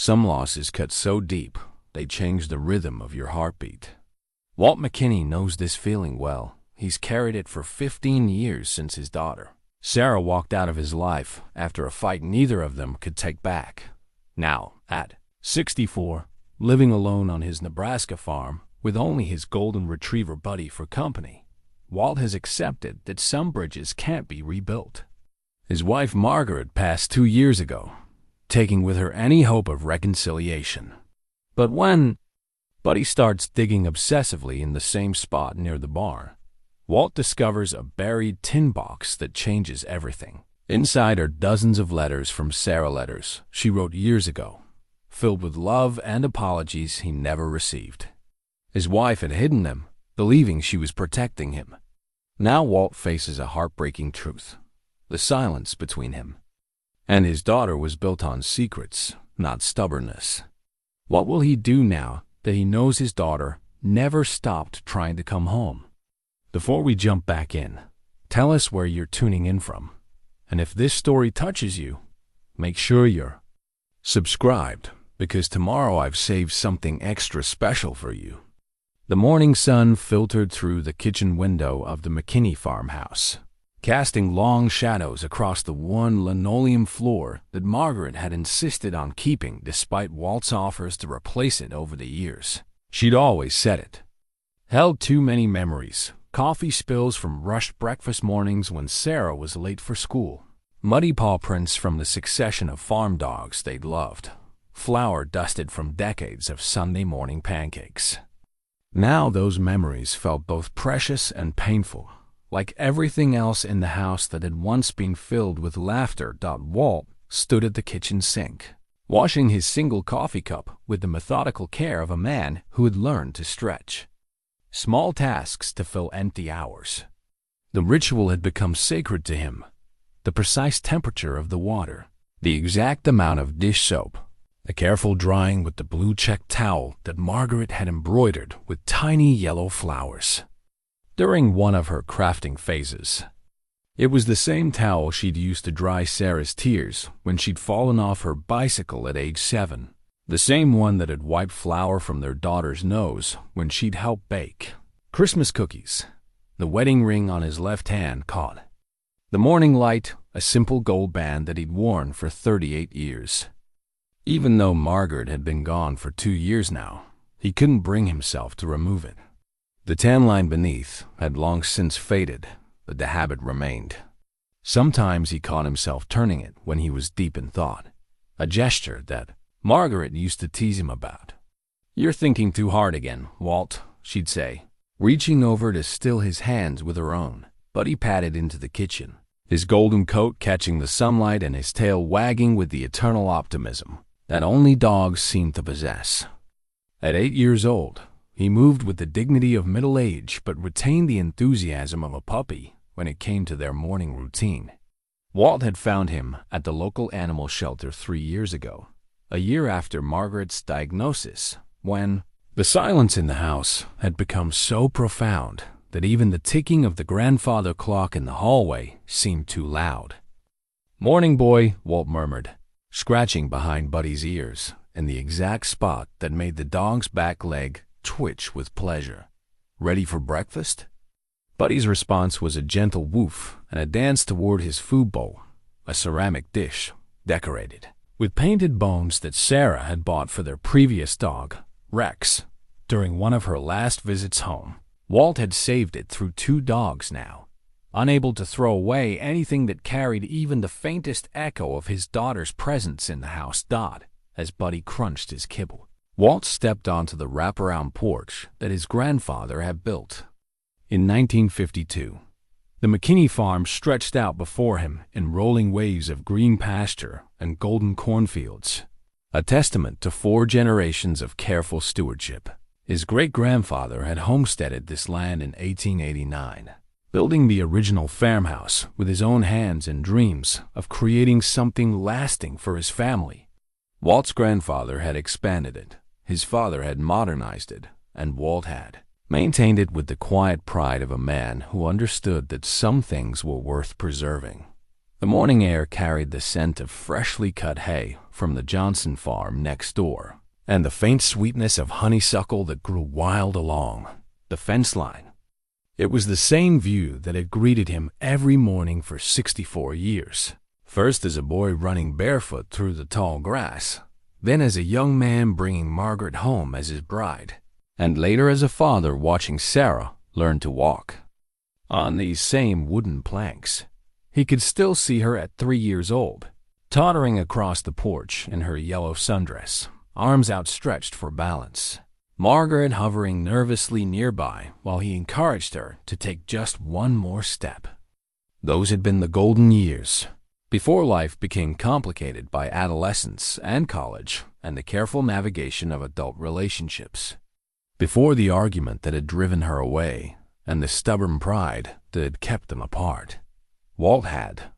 Some losses cut so deep, they change the rhythm of your heartbeat. Walt McKinney knows this feeling well. He's carried it for 15 years since his daughter Sarah walked out of his life after a fight neither of them could take back. Now, at 64, living alone on his Nebraska farm with only his golden retriever Buddy for company, Walt has accepted that some bridges can't be rebuilt. His wife Margaret passed 2 years ago, taking with her any hope of reconciliation. But when Buddy starts digging obsessively in the same spot near the barn, Walt discovers a buried tin box that changes everything. Inside are dozens of letters from Sarah, letters she wrote years ago, filled with love and apologies he never received. His wife had hidden them, believing she was protecting him. Now Walt faces a heartbreaking truth. The silence between him and his daughter was built on secrets, not stubbornness. What will he do now that he knows his daughter never stopped trying to come home? Before we jump back in, tell us where you're tuning in from. And if this story touches you, make sure you're subscribed, because tomorrow I've saved something extra special for you. The morning sun filtered through the kitchen window of the McKinney farmhouse, casting long shadows across the worn linoleum floor that Margaret had insisted on keeping despite Walt's offers to replace it over the years. She'd always said it held too many memories. Coffee spills from rushed breakfast mornings when Sarah was late for school, muddy paw prints from the succession of farm dogs they'd loved, flour dusted from decades of Sunday morning pancakes. Now those memories felt both precious and painful, like everything else in the house that had once been filled with laughter. Walt stood at the kitchen sink, washing his single coffee cup with the methodical care of a man who had learned to stretch small tasks to fill empty hours. The ritual had become sacred to him. The precise temperature of the water, the exact amount of dish soap, the careful drying with the blue check towel that Margaret had embroidered with tiny yellow flowers during one of her crafting phases. It was the same towel she'd used to dry Sarah's tears when she'd fallen off her bicycle at age 7. The same one that had wiped flour from their daughter's nose when she'd helped bake Christmas cookies. The wedding ring on his left hand caught the morning light, a simple gold band that he'd worn for 38 years. Even though Margaret had been gone for 2 years now, he couldn't bring himself to remove it. The tan line beneath had long since faded, but the habit remained. Sometimes he caught himself turning it when he was deep in thought, a gesture that Margaret used to tease him about. "You're thinking too hard again, Walt," she'd say, reaching over to still his hands with her own. But he padded into the kitchen, his golden coat catching the sunlight and his tail wagging with the eternal optimism that only dogs seem to possess. At 8 years old, he moved with the dignity of middle age but retained the enthusiasm of a puppy when it came to their morning routine. Walt had found him at the local animal shelter 3 years ago, a year after Margaret's diagnosis, when the silence in the house had become so profound that even the ticking of the grandfather clock in the hallway seemed too loud. "Morning, boy," Walt murmured, scratching behind Buddy's ears in the exact spot that made the dog's back leg twitch with pleasure. "Ready for breakfast?" Buddy's response was a gentle woof and a dance toward his food bowl, a ceramic dish decorated with painted bones that Sarah had bought for their previous dog, Rex, during one of her last visits home. Walt had saved it through 2 dogs now, unable to throw away anything that carried even the faintest echo of his daughter's presence in the house. As Buddy crunched his kibble, Walt stepped onto the wraparound porch that his grandfather had built. In 1952, the McKinney farm stretched out before him in rolling waves of green pasture and golden cornfields, a testament to 4 generations of careful stewardship. His great-grandfather had homesteaded this land in 1889, building the original farmhouse with his own hands and dreams of creating something lasting for his family. Walt's grandfather had expanded it, his father had modernized it, and Walt had maintained it with the quiet pride of a man who understood that some things were worth preserving. The morning air carried the scent of freshly cut hay from the Johnson farm next door, and the faint sweetness of honeysuckle that grew wild along the fence line. It was the same view that had greeted him every morning for 64 years, first as a boy running barefoot through the tall grass, then as a young man bringing Margaret home as his bride, and later as a father watching Sarah learn to walk. On these same wooden planks, he could still see her at 3 years old, tottering across the porch in her yellow sundress, arms outstretched for balance, Margaret hovering nervously nearby while he encouraged her to take just one more step. Those had been the golden years, before life became complicated by adolescence and college and the careful navigation of adult relationships, before the argument that had driven her away and the stubborn pride that had kept them apart. Walt had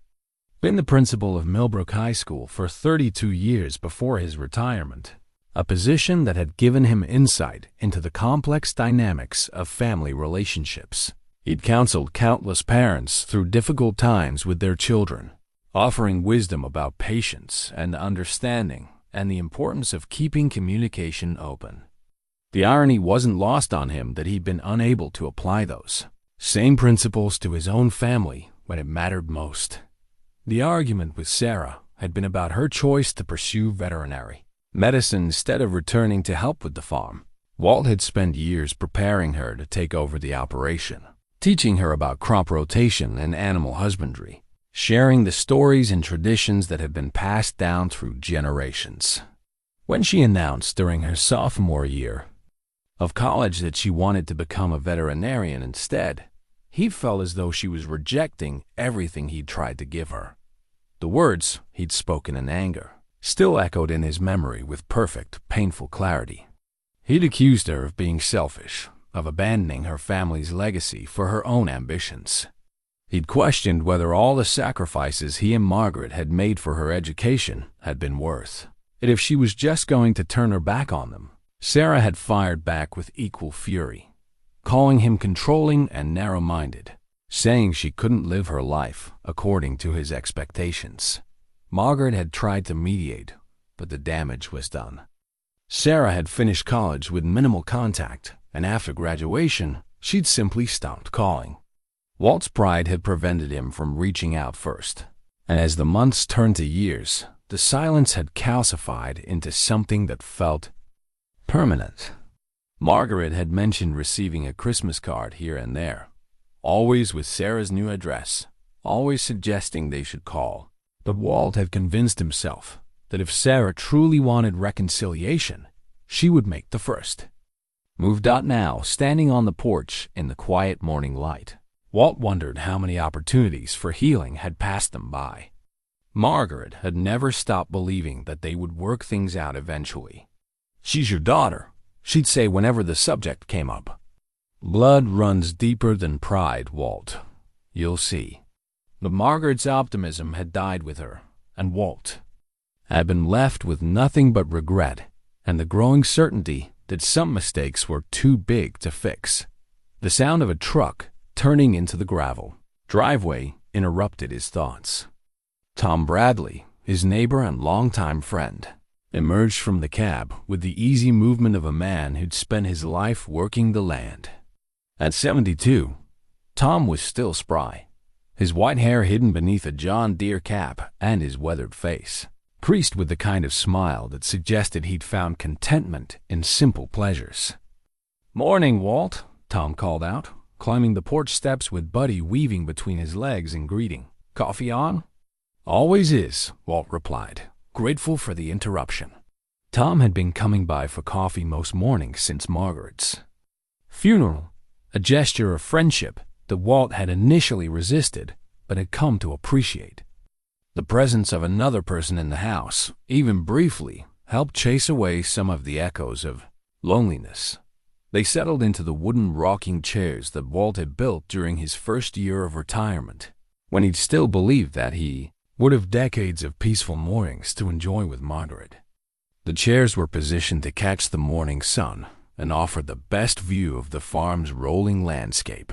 been the principal of Millbrook High School for 32 years before his retirement, a position that had given him insight into the complex dynamics of family relationships. He'd counseled countless parents through difficult times with their children, offering wisdom about patience and understanding and the importance of keeping communication open. The irony wasn't lost on him that he'd been unable to apply those same principles to his own family when it mattered most. The argument with Sarah had been about her choice to pursue veterinary medicine instead of returning to help with the farm. Walt had spent years preparing her to take over the operation, teaching her about crop rotation and animal husbandry, sharing the stories and traditions that had been passed down through generations. When she announced during her sophomore year of college that she wanted to become a veterinarian instead, he felt as though she was rejecting everything he'd tried to give her. The words he'd spoken in anger still echoed in his memory with perfect, painful clarity. He'd accused her of being selfish, of abandoning her family's legacy for her own ambitions. He'd questioned whether all the sacrifices he and Margaret had made for her education had been worth it if she was just going to turn her back on them. Sarah had fired back with equal fury, calling him controlling and narrow-minded, saying she couldn't live her life according to his expectations. Margaret had tried to mediate, but the damage was done. Sarah had finished college with minimal contact, and after graduation, she'd simply stopped calling. Walt's pride had prevented him from reaching out first, and as the months turned to years, the silence had calcified into something that felt permanent. Margaret had mentioned receiving a Christmas card here and there, always with Sarah's new address, always suggesting they should call. But Walt had convinced himself that if Sarah truly wanted reconciliation, she would make the first move. Now, standing on the porch in the quiet morning light, Walt wondered how many opportunities for healing had passed them by. Margaret had never stopped believing that they would work things out eventually. "She's your daughter," she'd say whenever the subject came up. "Blood runs deeper than pride, Walt. You'll see." But Margaret's optimism had died with her, and Walt had been left with nothing but regret and the growing certainty that some mistakes were too big to fix. The sound of a truck turning into the gravel driveway interrupted his thoughts. Tom Bradley, his neighbor and longtime friend, emerged from the cab with the easy movement of a man who'd spent his life working the land. At 72, Tom was still spry, his white hair hidden beneath a John Deere cap and his weathered face creased with the kind of smile that suggested he'd found contentment in simple pleasures. "Morning, Walt," Tom called out, climbing the porch steps with Buddy weaving between his legs in greeting. "Coffee on?" "Always is," Walt replied, grateful for the interruption. Tom had been coming by for coffee most mornings since Margaret's funeral, a gesture of friendship that Walt had initially resisted but had come to appreciate. The presence of another person in the house, even briefly, helped chase away some of the echoes of loneliness. They settled into the wooden rocking chairs that Walt had built during his first year of retirement, when he'd still believed that he would have decades of peaceful mornings to enjoy with Margaret. The chairs were positioned to catch the morning sun and offered the best view of the farm's rolling landscape.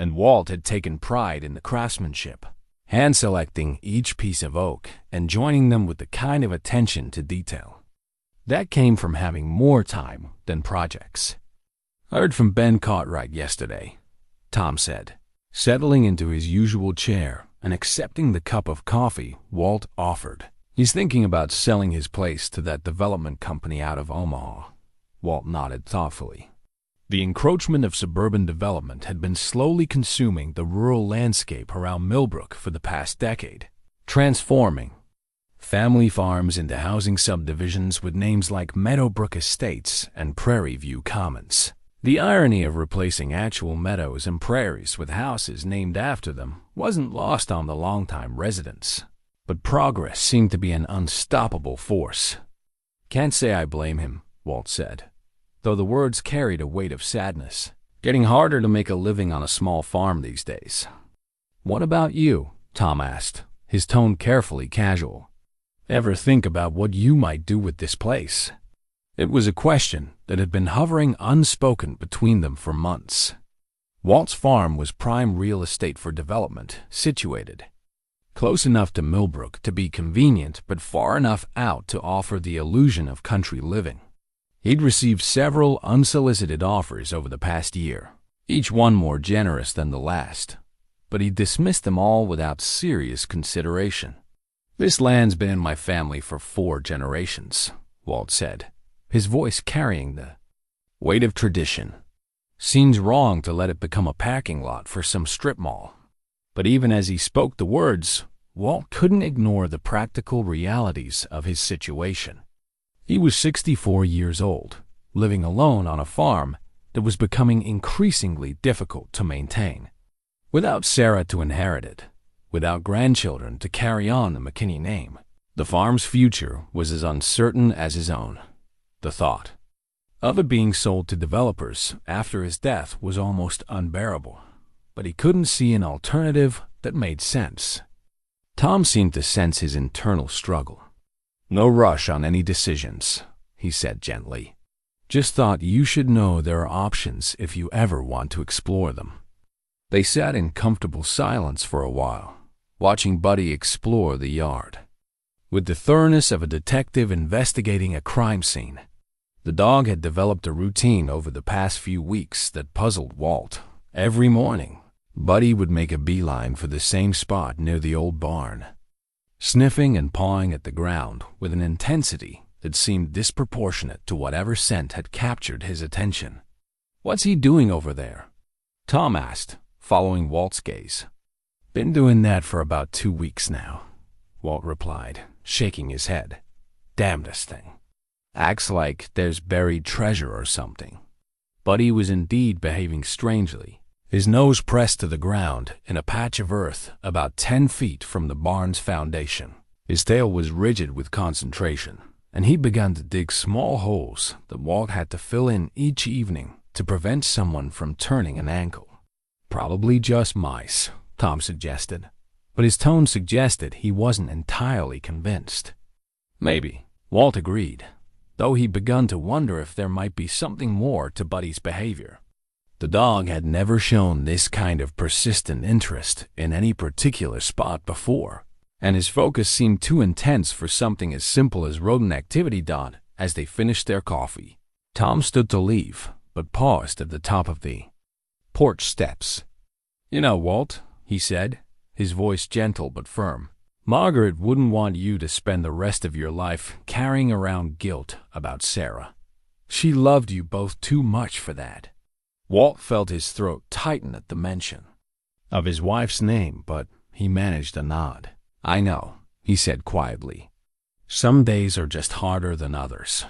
And Walt had taken pride in the craftsmanship, hand-selecting each piece of oak and joining them with the kind of attention to detail that came from having more time than projects. "I heard from Ben Cartwright yesterday," Tom said, settling into his usual chair and accepting the cup of coffee Walt offered. "He's thinking about selling his place to that development company out of Omaha." Walt nodded thoughtfully. The encroachment of suburban development had been slowly consuming the rural landscape around Millbrook for the past decade, transforming family farms into housing subdivisions with names like Meadowbrook Estates and Prairie View Commons. The irony of replacing actual meadows and prairies with houses named after them wasn't lost on the longtime residents, but progress seemed to be an unstoppable force. "Can't say I blame him," Walt said, though the words carried a weight of sadness. "Getting harder to make a living on a small farm these days." "What about you?" Tom asked, his tone carefully casual. "Ever think about what you might do with this place?" It was a question that had been hovering unspoken between them for months. Walt's farm was prime real estate for development, situated close enough to Millbrook to be convenient but far enough out to offer the illusion of country living. He'd received several unsolicited offers over the past year, each one more generous than the last, but he dismissed them all without serious consideration. "This land's been in my family for 4 generations," Walt said, his voice carrying the weight of tradition. "Seems wrong to let it become a parking lot for some strip mall." But even as he spoke the words, Walt couldn't ignore the practical realities of his situation. He was 64 years old, living alone on a farm that was becoming increasingly difficult to maintain. Without Sarah to inherit it, without grandchildren to carry on the McKinney name, the farm's future was as uncertain as his own. The thought of it being sold to developers after his death was almost unbearable, but he couldn't see an alternative that made sense. Tom seemed to sense his internal struggle. "No rush on any decisions," he said gently. "Just thought you should know there are options if you ever want to explore them." They sat in comfortable silence for a while, watching Buddy explore the yard. With the thoroughness of a detective investigating a crime scene, the dog had developed a routine over the past few weeks that puzzled Walt. Every morning, Buddy would make a beeline for the same spot near the old barn, sniffing and pawing at the ground with an intensity that seemed disproportionate to whatever scent had captured his attention. "What's he doing over there?" Tom asked, following Walt's gaze. "Been doing that for about 2 weeks now," Walt replied, shaking his head. "Damnedest thing. Acts like there's buried treasure or something." Buddy was indeed behaving strangely, his nose pressed to the ground in a patch of earth about 10 feet from the barn's foundation. His tail was rigid with concentration, and he began to dig small holes that Walt had to fill in each evening to prevent someone from turning an ankle. "Probably just mice," Tom suggested, but his tone suggested he wasn't entirely convinced. "Maybe," Walt agreed, though he'd begun to wonder if there might be something more to Buddy's behavior. The dog had never shown this kind of persistent interest in any particular spot before, and his focus seemed too intense for something as simple as rodent activity. As they finished their coffee, Tom stood to leave, but paused at the top of the porch steps. "You know, Walt," he said, his voice gentle but firm, "Margaret wouldn't want you to spend the rest of your life carrying around guilt about Sarah. She loved you both too much for that." Walt felt his throat tighten at the mention of his wife's name, but he managed a nod. "I know," he said quietly. "Some days are just harder than others."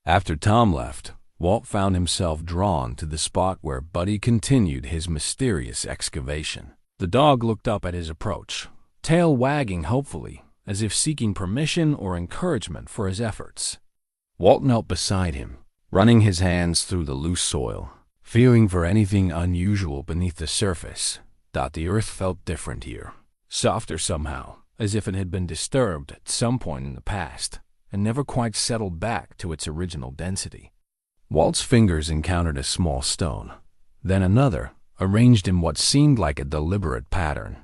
After Tom left, Walt found himself drawn to the spot where Buddy continued his mysterious excavation. The dog looked up at his approach, tail wagging hopefully, as if seeking permission or encouragement for his efforts. Walt knelt beside him, running his hands through the loose soil, feeling for anything unusual beneath the surface. The earth felt different here, softer somehow, as if it had been disturbed at some point in the past, and never quite settled back to its original density. Walt's fingers encountered a small stone, then another, arranged in what seemed like a deliberate pattern.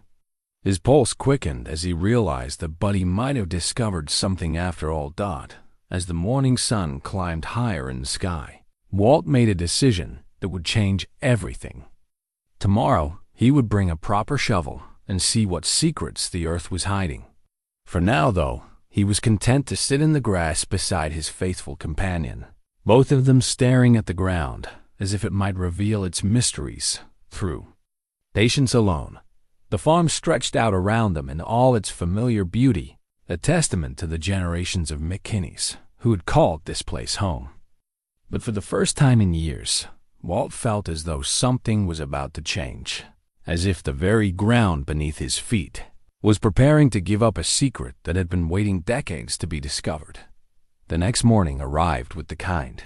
His pulse quickened as he realized that Buddy might have discovered something after all. As the morning sun climbed higher in the sky, Walt made a decision that would change everything. Tomorrow, he would bring a proper shovel and see what secrets the earth was hiding. For now, though, he was content to sit in the grass beside his faithful companion, both of them staring at the ground as if it might reveal its mysteries through patience alone. The farm stretched out around them in all its familiar beauty, a testament to the generations of McKinneys who had called this place home. But for the first time in years, Walt felt as though something was about to change, as if the very ground beneath his feet was preparing to give up a secret that had been waiting decades to be discovered. The next morning arrived with the kind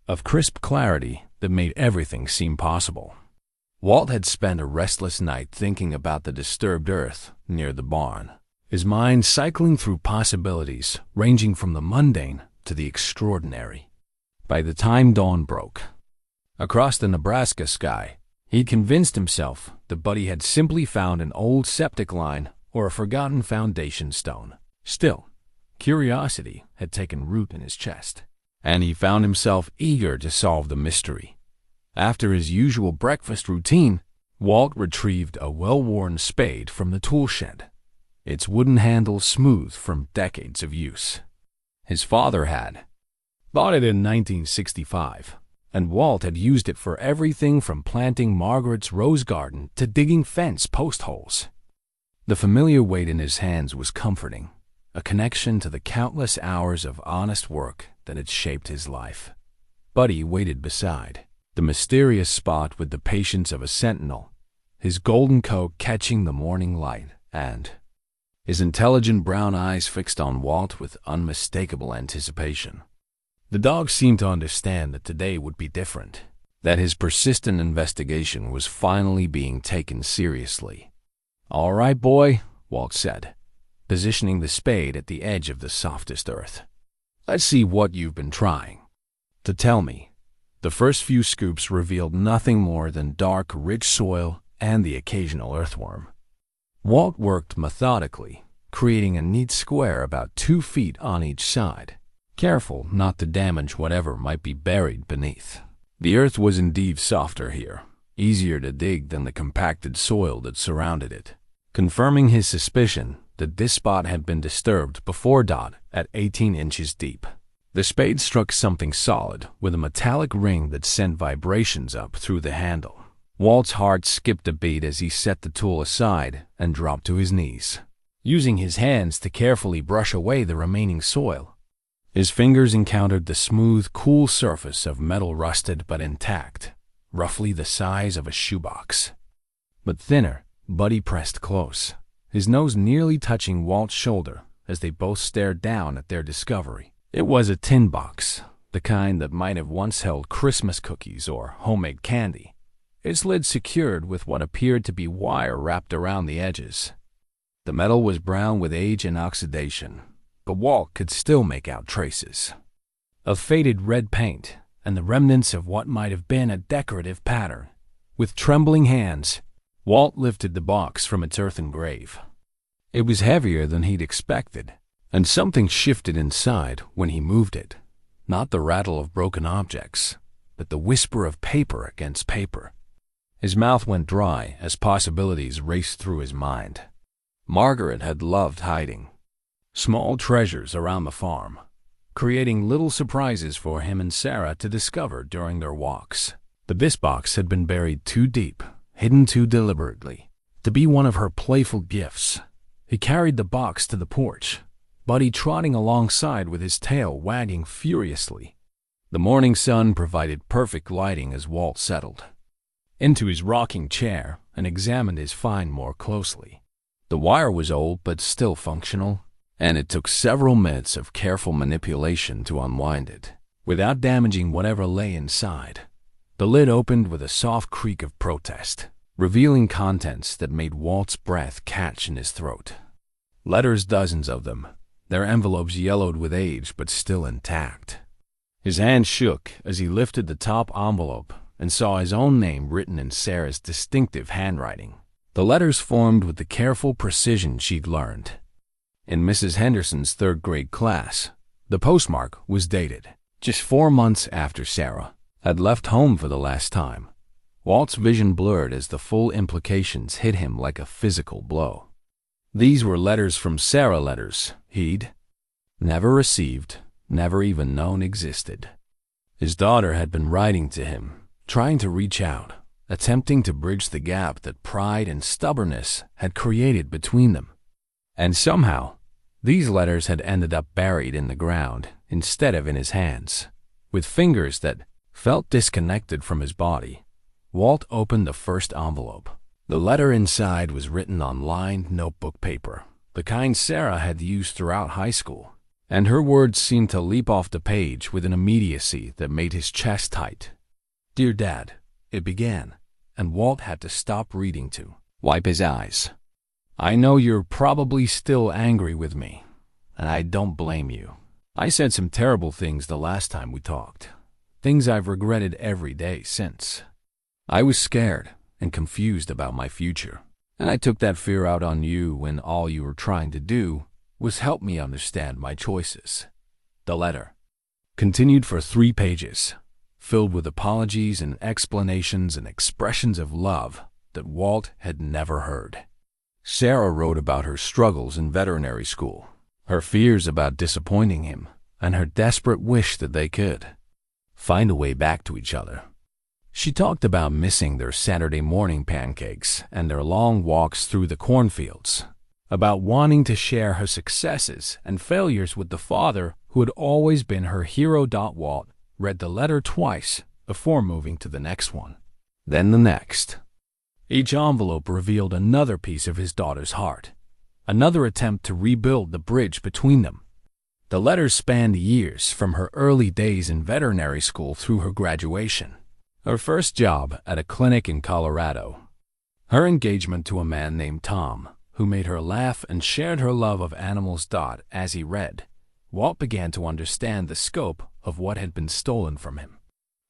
of crisp clarity that made everything seem possible. Walt had spent a restless night thinking about the disturbed earth near the barn, his mind cycling through possibilities ranging from the mundane to the extraordinary. By the time dawn broke, across the Nebraska sky, he'd convinced himself that Buddy had simply found an old septic line or a forgotten foundation stone. Still, curiosity had taken root in his chest, and he found himself eager to solve the mystery. After his usual breakfast routine, Walt retrieved a well-worn spade from the tool shed, its wooden handle smooth from decades of use. His father had bought it in 1965, and Walt had used it for everything from planting Margaret's rose garden to digging fence post holes. The familiar weight in his hands was comforting, a connection to the countless hours of honest work that had shaped his life. Buddy waited beside the mysterious spot with the patience of a sentinel, his golden coat catching the morning light, and his intelligent brown eyes fixed on Walt with unmistakable anticipation. The dog seemed to understand that today would be different, that his persistent investigation was finally being taken seriously. "All right, boy," Walt said, positioning the spade at the edge of the softest earth. "Let's see what you've been trying to tell me." The first few scoops revealed nothing more than dark, rich soil and the occasional earthworm. Walt worked methodically, creating a neat square about 2 feet on each side, careful not to damage whatever might be buried beneath. The earth was indeed softer here, easier to dig than the compacted soil that surrounded it, confirming his suspicion that this spot had been disturbed before at 18 inches deep. The spade struck something solid with a metallic ring that sent vibrations up through the handle. Walt's heart skipped a beat as he set the tool aside and dropped to his knees, using his hands to carefully brush away the remaining soil. His fingers encountered the smooth, cool surface of metal rusted but intact, roughly the size of a shoebox. But thinner, Buddy pressed close, his nose nearly touching Walt's shoulder as they both stared down at their discovery. It was a tin box, the kind that might have once held Christmas cookies or homemade candy, its lid secured with what appeared to be wire wrapped around the edges. The metal was brown with age and oxidation, but Walt could still make out traces of faded red paint and the remnants of what might have been a decorative pattern. With trembling hands, Walt lifted the box from its earthen grave. It was heavier than he'd expected, and something shifted inside when he moved it. Not the rattle of broken objects, but the whisper of paper against paper. His mouth went dry as possibilities raced through his mind. Margaret had loved hiding small treasures around the farm, creating little surprises for him and Sarah to discover during their walks. But this box had been buried too deep, hidden too deliberately, to be one of her playful gifts. He carried the box to the porch, Buddy trotting alongside with his tail wagging furiously. The morning sun provided perfect lighting as Walt settled into his rocking chair and examined his find more closely. The wire was old but still functional, and it took several minutes of careful manipulation to unwind it, without damaging whatever lay inside. The lid opened with a soft creak of protest, revealing contents that made Walt's breath catch in his throat. Letters, dozens of them, their envelopes yellowed with age but still intact. His hand shook as he lifted the top envelope and saw his own name written in Sarah's distinctive handwriting. The letters formed with the careful precision she'd learned in Mrs. Henderson's third-grade class. The postmark was dated just 4 months after Sarah had left home for the last time. Walt's vision blurred as the full implications hit him like a physical blow. These were letters from Sarah, letters he'd never received, never even known existed. His daughter had been writing to him, trying to reach out, attempting to bridge the gap that pride and stubbornness had created between them. And somehow, these letters had ended up buried in the ground instead of in his hands. With fingers that felt disconnected from his body, Walt opened the first envelope. The letter inside was written on lined notebook paper, the kind Sarah had used throughout high school, and her words seemed to leap off the page with an immediacy that made his chest tight. "Dear Dad," it began, and Walt had to stop reading to wipe his eyes. "I know you're probably still angry with me, and I don't blame you. I said some terrible things the last time we talked, things I've regretted every day since. I was scared and confused about my future, and I took that fear out on you when all you were trying to do was help me understand my choices." The letter continued for 3 pages, filled with apologies and explanations and expressions of love that Walt had never heard. Sarah wrote about her struggles in veterinary school, her fears about disappointing him, and her desperate wish that they could find a way back to each other. She talked about missing their Saturday morning pancakes and their long walks through the cornfields, about wanting to share her successes and failures with the father who had always been her hero. Walt read the letter twice before moving to the next one, then the next. Each envelope revealed another piece of his daughter's heart, another attempt to rebuild the bridge between them. The letters spanned years, from her early days in veterinary school through her graduation, her first job at a clinic in Colorado, her engagement to a man named Tom, who made her laugh and shared her love of animals. As he read, Walt began to understand the scope of what had been stolen from him.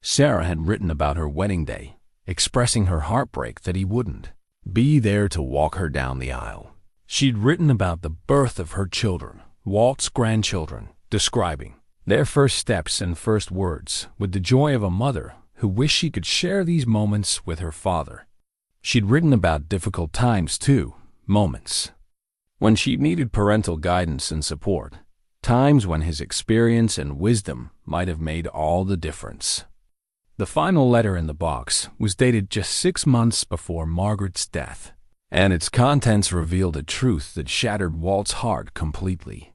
Sarah had written about her wedding day, expressing her heartbreak that he wouldn't be there to walk her down the aisle. She'd written about the birth of her children, Walt's grandchildren, describing their first steps and first words with the joy of a mother who wished she could share these moments with her father. She'd written about difficult times too, moments when she needed parental guidance and support, times when his experience and wisdom might have made all the difference. The final letter in the box was dated just 6 months before Margaret's death, and its contents revealed a truth that shattered Walt's heart completely.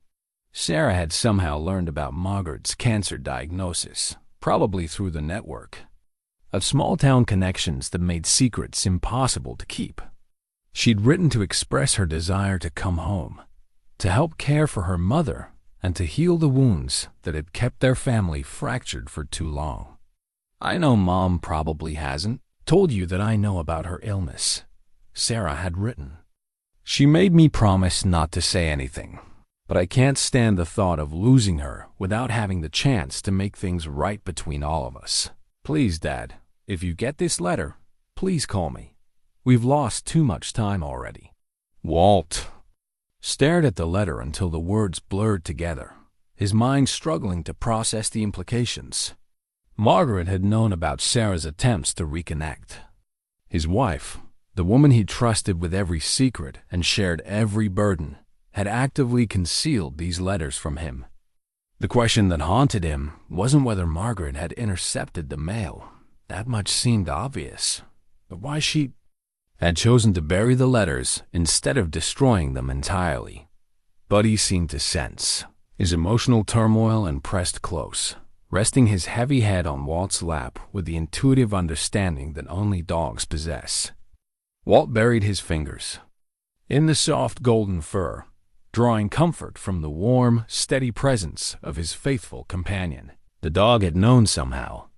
Sarah had somehow learned about Margaret's cancer diagnosis, probably through the network of small-town connections that made secrets impossible to keep. She'd written to express her desire to come home, to help care for her mother, and to heal the wounds that had kept their family fractured for too long. "I know Mom probably hasn't told you that I know about her illness," Sarah had written. "She made me promise not to say anything, but I can't stand the thought of losing her without having the chance to make things right between all of us. Please, Dad, if you get this letter, please call me. We've lost too much time already." Walt stared at the letter until the words blurred together, his mind struggling to process the implications. Margaret had known about Sarah's attempts to reconnect. His wife, the woman he trusted with every secret and shared every burden, had actively concealed these letters from him. The question that haunted him wasn't whether Margaret had intercepted the mail. That much seemed obvious. But why she had chosen to bury the letters instead of destroying them entirely. Buddy seemed to sense his emotional turmoil and pressed close, resting his heavy head on Walt's lap with the intuitive understanding that only dogs possess. Walt buried his fingers in the soft golden fur, drawing comfort from the warm, steady presence of his faithful companion. The dog had known somehow,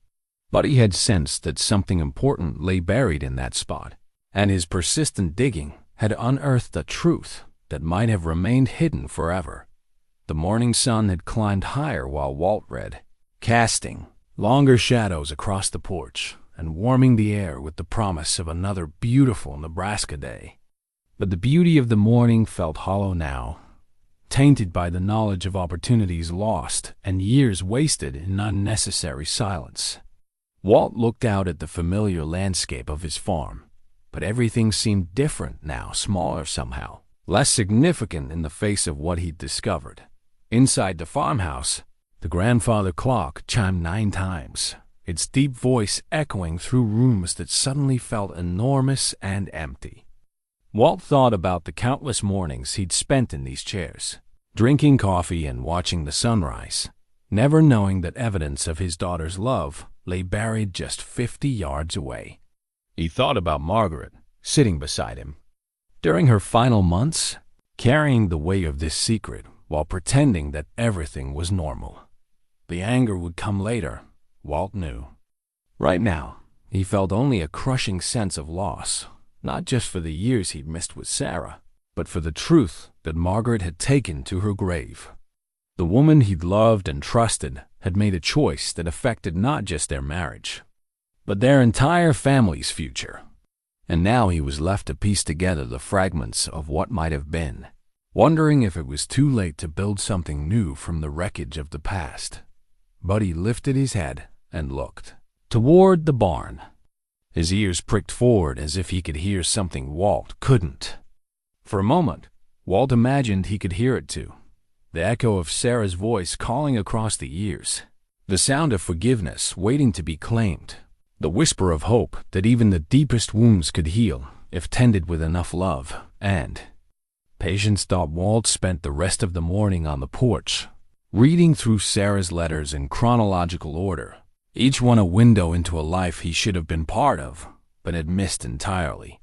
but he had sensed that something important lay buried in that spot, and his persistent digging had unearthed a truth that might have remained hidden forever. The morning sun had climbed higher while Walt read, casting longer shadows across the porch and warming the air with the promise of another beautiful Nebraska day. But the beauty of the morning felt hollow now, tainted by the knowledge of opportunities lost and years wasted in unnecessary silence. Walt looked out at the familiar landscape of his farm, but everything seemed different now, smaller somehow, less significant in the face of what he'd discovered. Inside the farmhouse, the grandfather clock chimed 9 times, its deep voice echoing through rooms that suddenly felt enormous and empty. Walt thought about the countless mornings he'd spent in these chairs, drinking coffee and watching the sunrise, never knowing that evidence of his daughter's love lay buried just 50 yards away. He thought about Margaret, sitting beside him, during her final months, carrying the weight of this secret while pretending that everything was normal. The anger would come later, Walt knew. Right now, he felt only a crushing sense of loss, not just for the years he'd missed with Sarah, but for the truth that Margaret had taken to her grave. The woman he'd loved and trusted had made a choice that affected not just their marriage, but their entire family's future. And now he was left to piece together the fragments of what might have been, wondering if it was too late to build something new from the wreckage of the past. But he lifted his head and looked toward the barn. His ears pricked forward as if he could hear something Walt couldn't. For a moment, Walt imagined he could hear it too. The echo of Sarah's voice calling across the years. The sound of forgiveness waiting to be claimed. The whisper of hope that even the deepest wounds could heal if tended with enough love. And Patience thought Walt spent the rest of the morning on the porch, reading through Sarah's letters in chronological order, each one a window into a life he should have been part of, but had missed entirely.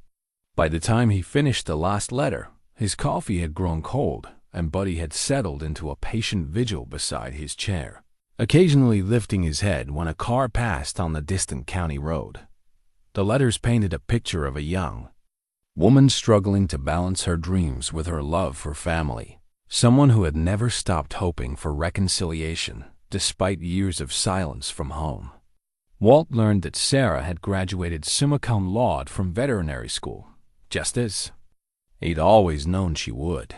By the time he finished the last letter, his coffee had grown cold, and Buddy had settled into a patient vigil beside his chair, occasionally lifting his head when a car passed on the distant county road. The letters painted a picture of a young woman struggling to balance her dreams with her love for family, someone who had never stopped hoping for reconciliation despite years of silence from home. Walt learned that Sarah had graduated summa cum laude from veterinary school, just as he'd always known she would.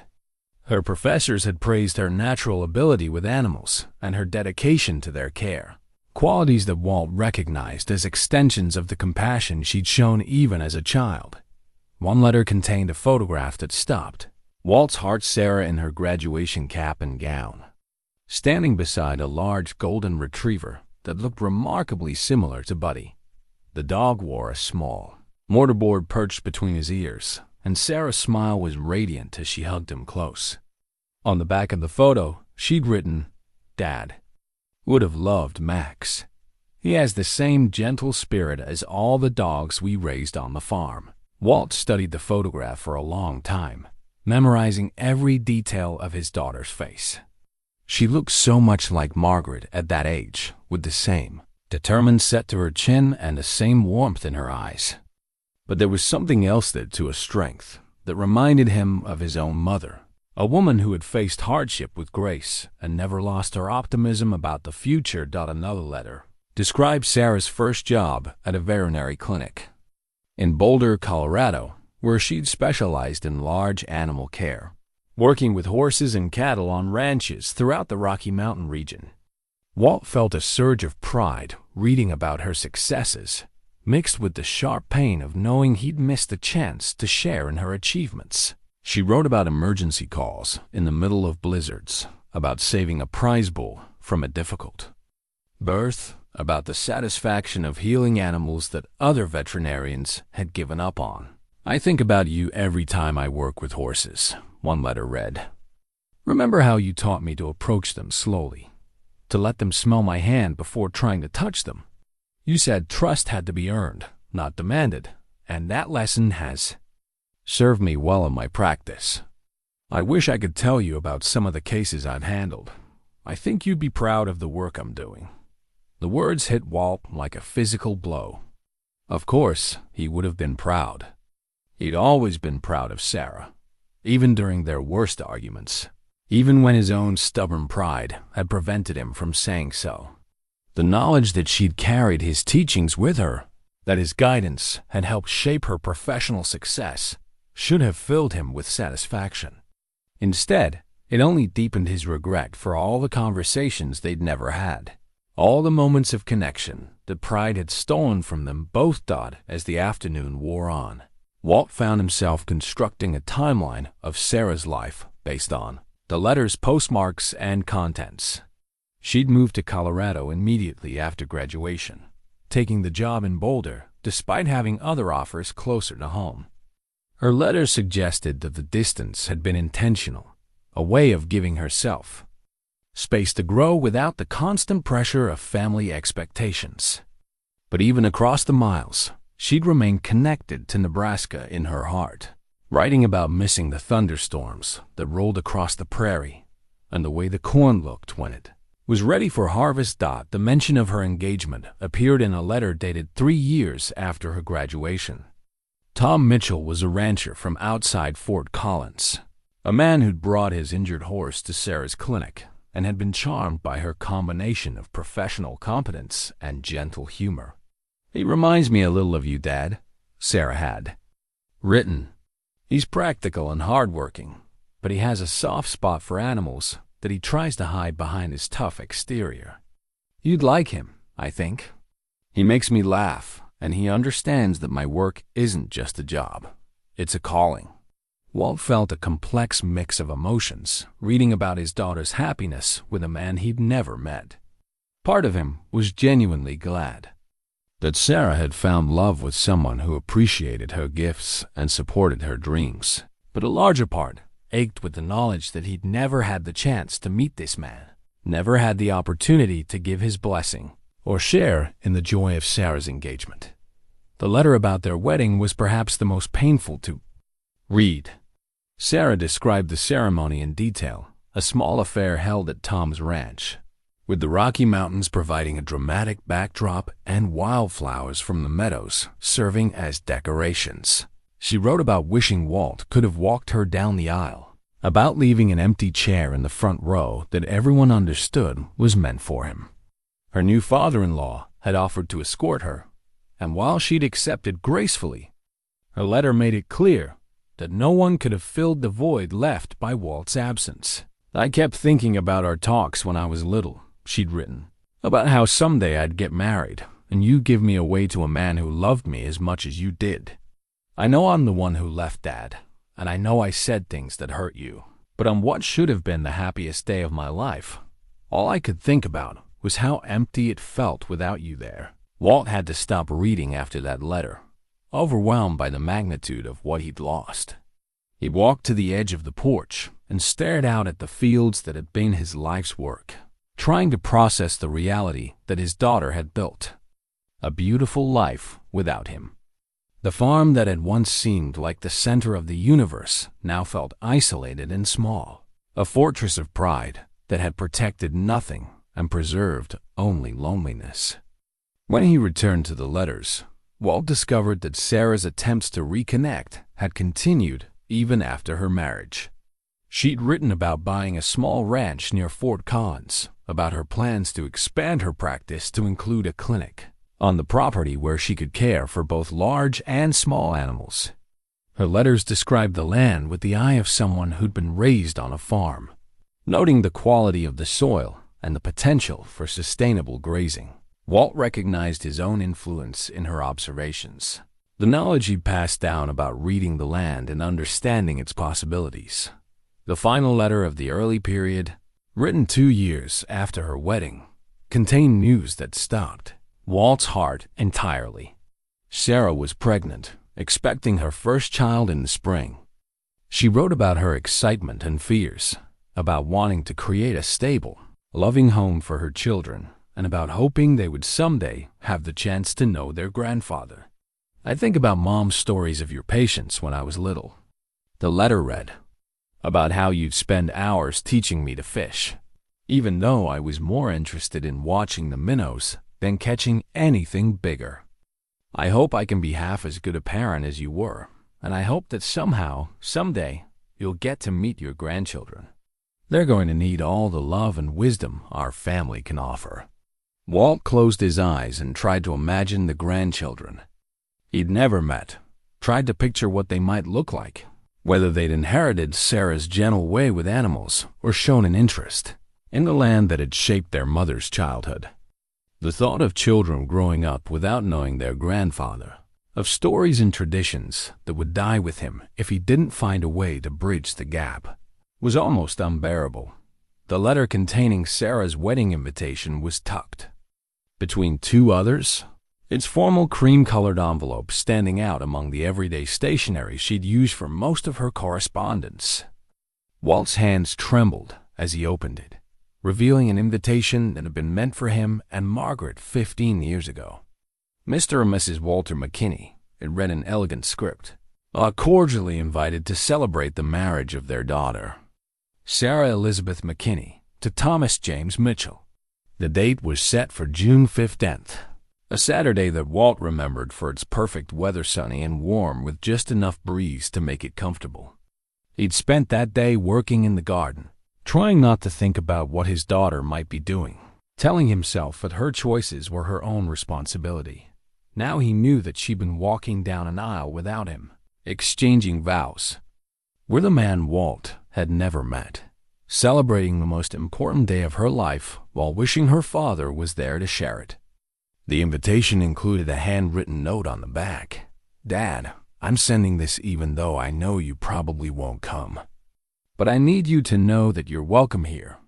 Her professors had praised her natural ability with animals and her dedication to their care, qualities that Walt recognized as extensions of the compassion she'd shown even as a child. One letter contained a photograph that stopped Walt's heart. Sarah in her graduation cap and gown, standing beside a large golden retriever that looked remarkably similar to Buddy. The dog wore a small mortarboard perched between his ears, and Sarah's smile was radiant as she hugged him close. On the back of the photo, she'd written, "Dad would have loved Max. He has the same gentle spirit as all the dogs we raised on the farm." Walt studied the photograph for a long time, memorizing every detail of his daughter's face. She looked so much like Margaret at that age, with the same determined set to her chin and the same warmth in her eyes. But there was something else there to a strength that reminded him of his own mother, a woman who had faced hardship with grace and never lost her optimism about the future. Another letter described Sarah's first job at a veterinary clinic in Boulder, Colorado, where she'd specialized in large animal care, working with horses and cattle on ranches throughout the Rocky Mountain region. Walt felt a surge of pride reading about her successes, mixed with the sharp pain of knowing he'd missed the chance to share in her achievements. She wrote about emergency calls in the middle of blizzards, about saving a prize bull from a difficult birth, about the satisfaction of healing animals that other veterinarians had given up on. "I think about you every time I work with horses," one letter read. "Remember how you taught me to approach them slowly, to let them smell my hand before trying to touch them? You said trust had to be earned, not demanded, and that lesson has served me well in my practice. I wish I could tell you about some of the cases I've handled. I think you'd be proud of the work I'm doing." The words hit Walt like a physical blow. Of course, he would have been proud. He'd always been proud of Sarah, even during their worst arguments, even when his own stubborn pride had prevented him from saying so. The knowledge that she'd carried his teachings with her, that his guidance had helped shape her professional success, should have filled him with satisfaction. Instead, it only deepened his regret for all the conversations they'd never had. All the moments of connection that pride had stolen from them both died as the afternoon wore on. Walt found himself constructing a timeline of Sarah's life based on the letter's postmarks and contents. She'd moved to Colorado immediately after graduation, taking the job in Boulder despite having other offers closer to home. Her letter suggested that the distance had been intentional, a way of giving herself space to grow without the constant pressure of family expectations. But even across the miles, she'd remained connected to Nebraska in her heart, writing about missing the thunderstorms that rolled across the prairie and the way the corn looked when it was ready for harvest. The mention of her engagement appeared in a letter dated 3 years after her graduation. Tom Mitchell was a rancher from outside Fort Collins, a man who'd brought his injured horse to Sarah's clinic and had been charmed by her combination of professional competence and gentle humor. "He reminds me a little of you, Dad," Sarah had written. "He's practical and hardworking, but he has a soft spot for animals that he tries to hide behind his tough exterior. You'd like him, I think. He makes me laugh, and he understands that my work isn't just a job. It's a calling." Walt felt a complex mix of emotions reading about his daughter's happiness with a man he'd never met. Part of him was genuinely glad that Sarah had found love with someone who appreciated her gifts and supported her dreams. But a larger part ached with the knowledge that he'd never had the chance to meet this man, never had the opportunity to give his blessing or share in the joy of Sarah's engagement. The letter about their wedding was perhaps the most painful to read. Sarah described the ceremony in detail, a small affair held at Tom's ranch, with the Rocky Mountains providing a dramatic backdrop and wildflowers from the meadows serving as decorations. She wrote about wishing Walt could have walked her down the aisle, about leaving an empty chair in the front row that everyone understood was meant for him. Her new father-in-law had offered to escort her, and while she'd accepted gracefully, her letter made it clear that no one could have filled the void left by Walt's absence. "I kept thinking about our talks when I was little," she'd written, "about how someday I'd get married, and you give me away to a man who loved me as much as you did. I know I'm the one who left, Dad, and I know I said things that hurt you, but on what should have been the happiest day of my life, all I could think about was how empty it felt without you there." Walt had to stop reading after that letter, overwhelmed by the magnitude of what he'd lost. He walked to the edge of the porch and stared out at the fields that had been his life's work, trying to process the reality that his daughter had built a beautiful life without him. The farm that had once seemed like the center of the universe now felt isolated and small, a fortress of pride that had protected nothing and preserved only loneliness. When he returned to the letters, Walt discovered that Sarah's attempts to reconnect had continued even after her marriage. She'd written about buying a small ranch near Fort Collins, about her plans to expand her practice to include a clinic on the property where she could care for both large and small animals. Her letters described the land with the eye of someone who'd been raised on a farm, noting the quality of the soil and the potential for sustainable grazing. Walt recognized his own influence in her observations, the knowledge he'd passed down about reading the land and understanding its possibilities. The final letter of the early period, written 2 years after her wedding, contained news that stopped Walt's heart entirely. Sarah was pregnant, expecting her first child in the spring. She wrote about her excitement and fears, about wanting to create a stable, loving home for her children, and about hoping they would someday have the chance to know their grandfather. "I think about Mom's stories of your patience when I was little," the letter read, "about how you'd spend hours teaching me to fish, even though I was more interested in watching the minnows than catching anything bigger. I hope I can be half as good a parent as you were, and I hope that somehow, someday, you'll get to meet your grandchildren. They're going to need all the love and wisdom our family can offer." Walt closed his eyes and tried to imagine the grandchildren he'd never met, tried to picture what they might look like, whether they'd inherited Sarah's gentle way with animals or shown an interest in the land that had shaped their mother's childhood. The thought of children growing up without knowing their grandfather, of stories and traditions that would die with him if he didn't find a way to bridge the gap, was almost unbearable. The letter containing Sarah's wedding invitation was tucked between two others, its formal cream-colored envelope standing out among the everyday stationery she'd used for most of her correspondence. Walt's hands trembled as he opened it, revealing an invitation that had been meant for him and Margaret 15 years ago. Mr. and Mrs. Walter McKinney, it read in elegant script, are cordially invited to celebrate the marriage of their daughter, Sarah Elizabeth McKinney, to Thomas James Mitchell. The date was set for June 15th, a Saturday that Walt remembered for its perfect weather, sunny and warm with just enough breeze to make it comfortable. He'd spent that day working in the garden, trying not to think about what his daughter might be doing, telling himself that her choices were her own responsibility. Now he knew that she'd been walking down an aisle without him, exchanging vows with a man Walt had never met, celebrating the most important day of her life while wishing her father was there to share it. The invitation included a handwritten note on the back. "Dad, I'm sending this even though I know you probably won't come. But I need you to know that you're welcome here,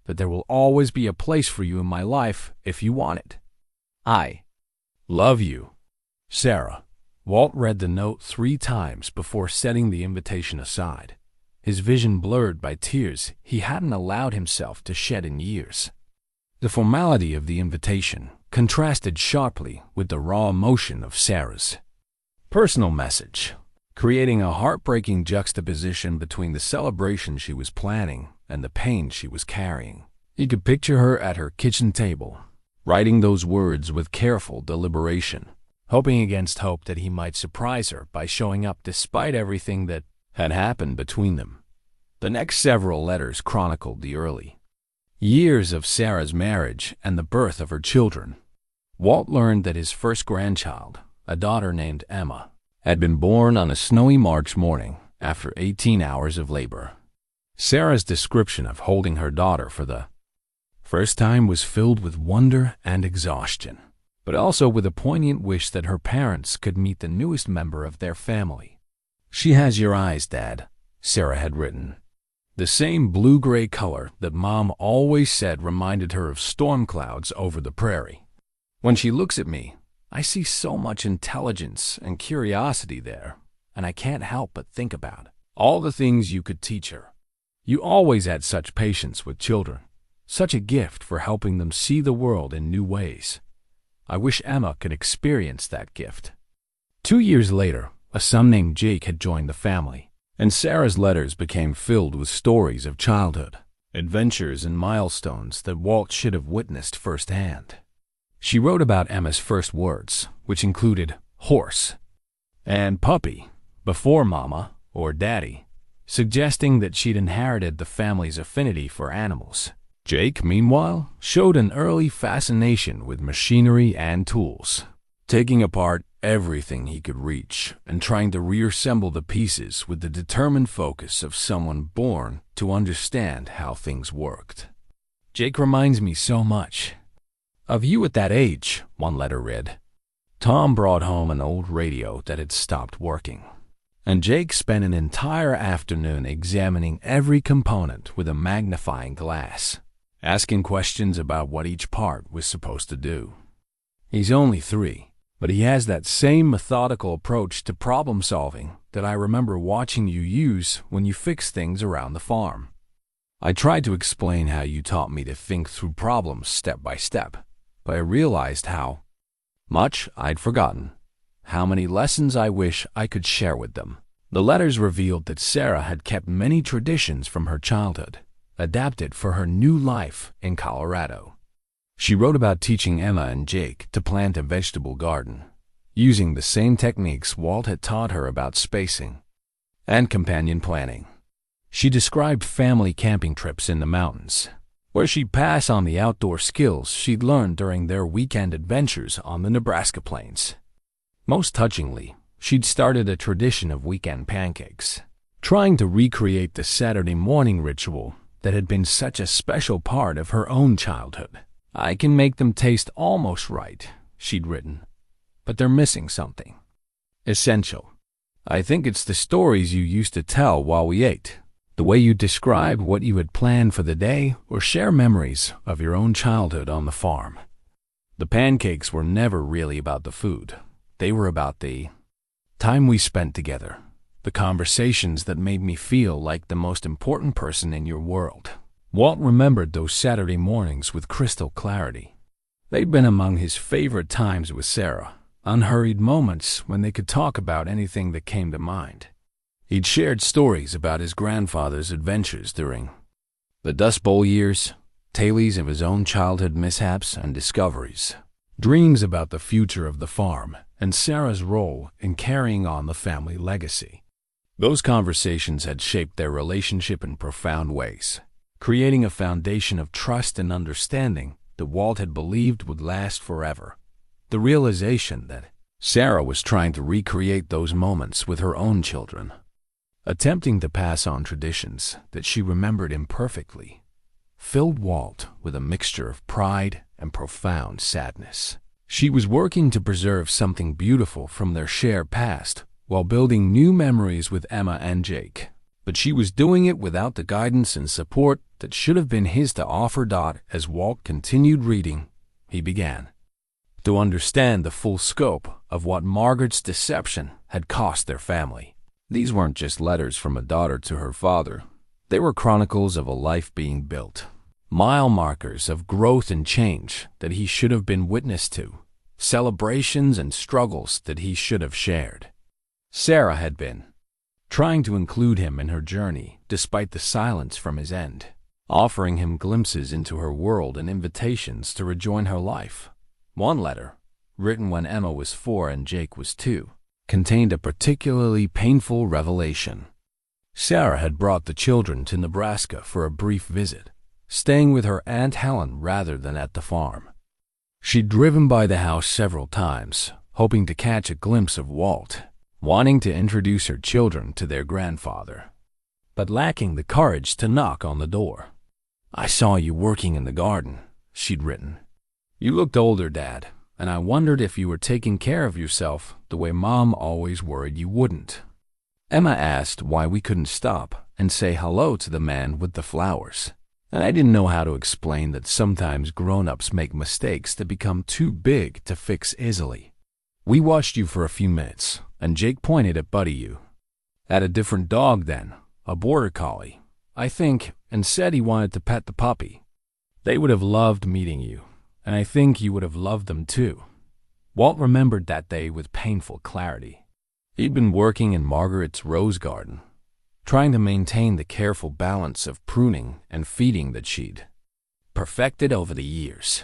that there will always be a place for you in my life if you want it. I love you, Sarah." Walt read the note 3 times before setting the invitation aside, his vision blurred by tears he hadn't allowed himself to shed in years. The formality of the invitation contrasted sharply with the raw emotion of Sarah's personal message, creating a heartbreaking juxtaposition between the celebration she was planning and the pain she was carrying. He could picture her at her kitchen table, writing those words with careful deliberation, hoping against hope that he might surprise her by showing up despite everything that had happened between them. The next several letters chronicled the early years of Sarah's marriage and the birth of her children. Walt learned that his first grandchild, a daughter named Emma, had been born on a snowy March morning after 18 hours of labor. Sarah's description of holding her daughter for the first time was filled with wonder and exhaustion, but also with a poignant wish that her parents could meet the newest member of their family. "She has your eyes, Dad," Sarah had written. The same blue-gray color that Mom always said reminded her of storm clouds over the prairie. "When she looks at me, I see so much intelligence and curiosity there, and I can't help but think about all the things you could teach her. You always had such patience with children, such a gift for helping them see the world in new ways. I wish Emma could experience that gift." 2 years later, a son named Jake had joined the family, and Sarah's letters became filled with stories of childhood, adventures and milestones that Walt should have witnessed firsthand. She wrote about Emma's first words, which included horse and puppy before mama or daddy, suggesting that she'd inherited the family's affinity for animals. Jake, meanwhile, showed an early fascination with machinery and tools, taking apart everything he could reach and trying to reassemble the pieces with the determined focus of someone born to understand how things worked. "Jake reminds me so much of you at that age," one letter read. Tom brought home an old radio that had stopped working, and Jake spent an entire afternoon examining every component with a magnifying glass, asking questions about what each part was supposed to do. "He's only 3, but he has that same methodical approach to problem solving that I remember watching you use when you fix things around the farm. I tried to explain how you taught me to think through problems step by step, but I realized how much I'd forgotten, how many lessons I wish I could share with them." The letters revealed that Sarah had kept many traditions from her childhood, adapted for her new life in Colorado. She wrote about teaching Emma and Jake to plant a vegetable garden, using the same techniques Walt had taught her about spacing and companion planting. She described family camping trips in the mountains, where she'd pass on the outdoor skills she'd learned during their weekend adventures on the Nebraska plains. Most touchingly, she'd started a tradition of weekend pancakes, trying to recreate the Saturday morning ritual that had been such a special part of her own childhood. "I can make them taste almost right," she'd written, "but they're missing something essential. I think it's the stories you used to tell while we ate, the way you describe what you had planned for the day or share memories of your own childhood on the farm." The pancakes were never really about the food. They were about the time we spent together, the conversations that made me feel like the most important person in your world. Walt remembered those Saturday mornings with crystal clarity. They'd been among his favorite times with Sarah, unhurried moments when they could talk about anything that came to mind. He'd shared stories about his grandfather's adventures during the Dust Bowl years, tales of his own childhood mishaps and discoveries, dreams about the future of the farm, and Sarah's role in carrying on the family legacy. Those conversations had shaped their relationship in profound ways, creating a foundation of trust and understanding that Walt had believed would last forever. The realization that Sarah was trying to recreate those moments with her own children, attempting to pass on traditions that she remembered imperfectly, filled Walt with a mixture of pride and profound sadness. She was working to preserve something beautiful from their shared past while building new memories with Emma and Jake. But she was doing it without the guidance and support that should have been his to offer. As Walt continued reading, he began to understand the full scope of what Margaret's deception had cost their family. These weren't just letters from a daughter to her father. They were chronicles of a life being built, mile markers of growth and change that he should have been witness to, celebrations and struggles that he should have shared. Sarah had been trying to include him in her journey despite the silence from his end, offering him glimpses into her world and invitations to rejoin her life. One letter, written when Emma was 4 and Jake was 2, contained a particularly painful revelation. Sarah had brought the children to Nebraska for a brief visit, staying with her Aunt Helen rather than at the farm. She'd driven by the house several times, hoping to catch a glimpse of Walt, wanting to introduce her children to their grandfather, but lacking the courage to knock on the door. "I saw you working in the garden," she'd written. "You looked older, Dad, and I wondered if you were taking care of yourself the way Mom always worried you wouldn't." Emma asked why we couldn't stop and say hello to the man with the flowers, and I didn't know how to explain that sometimes grown-ups make mistakes that become too big to fix easily. "We watched you for a few minutes, and Jake pointed at Buddy you. At a different dog then, a border collie, I think, and said he wanted to pet the puppy. They would have loved meeting you, and I think you would have loved them too." Walt remembered that day with painful clarity. He'd been working in Margaret's rose garden, trying to maintain the careful balance of pruning and feeding that she'd perfected over the years.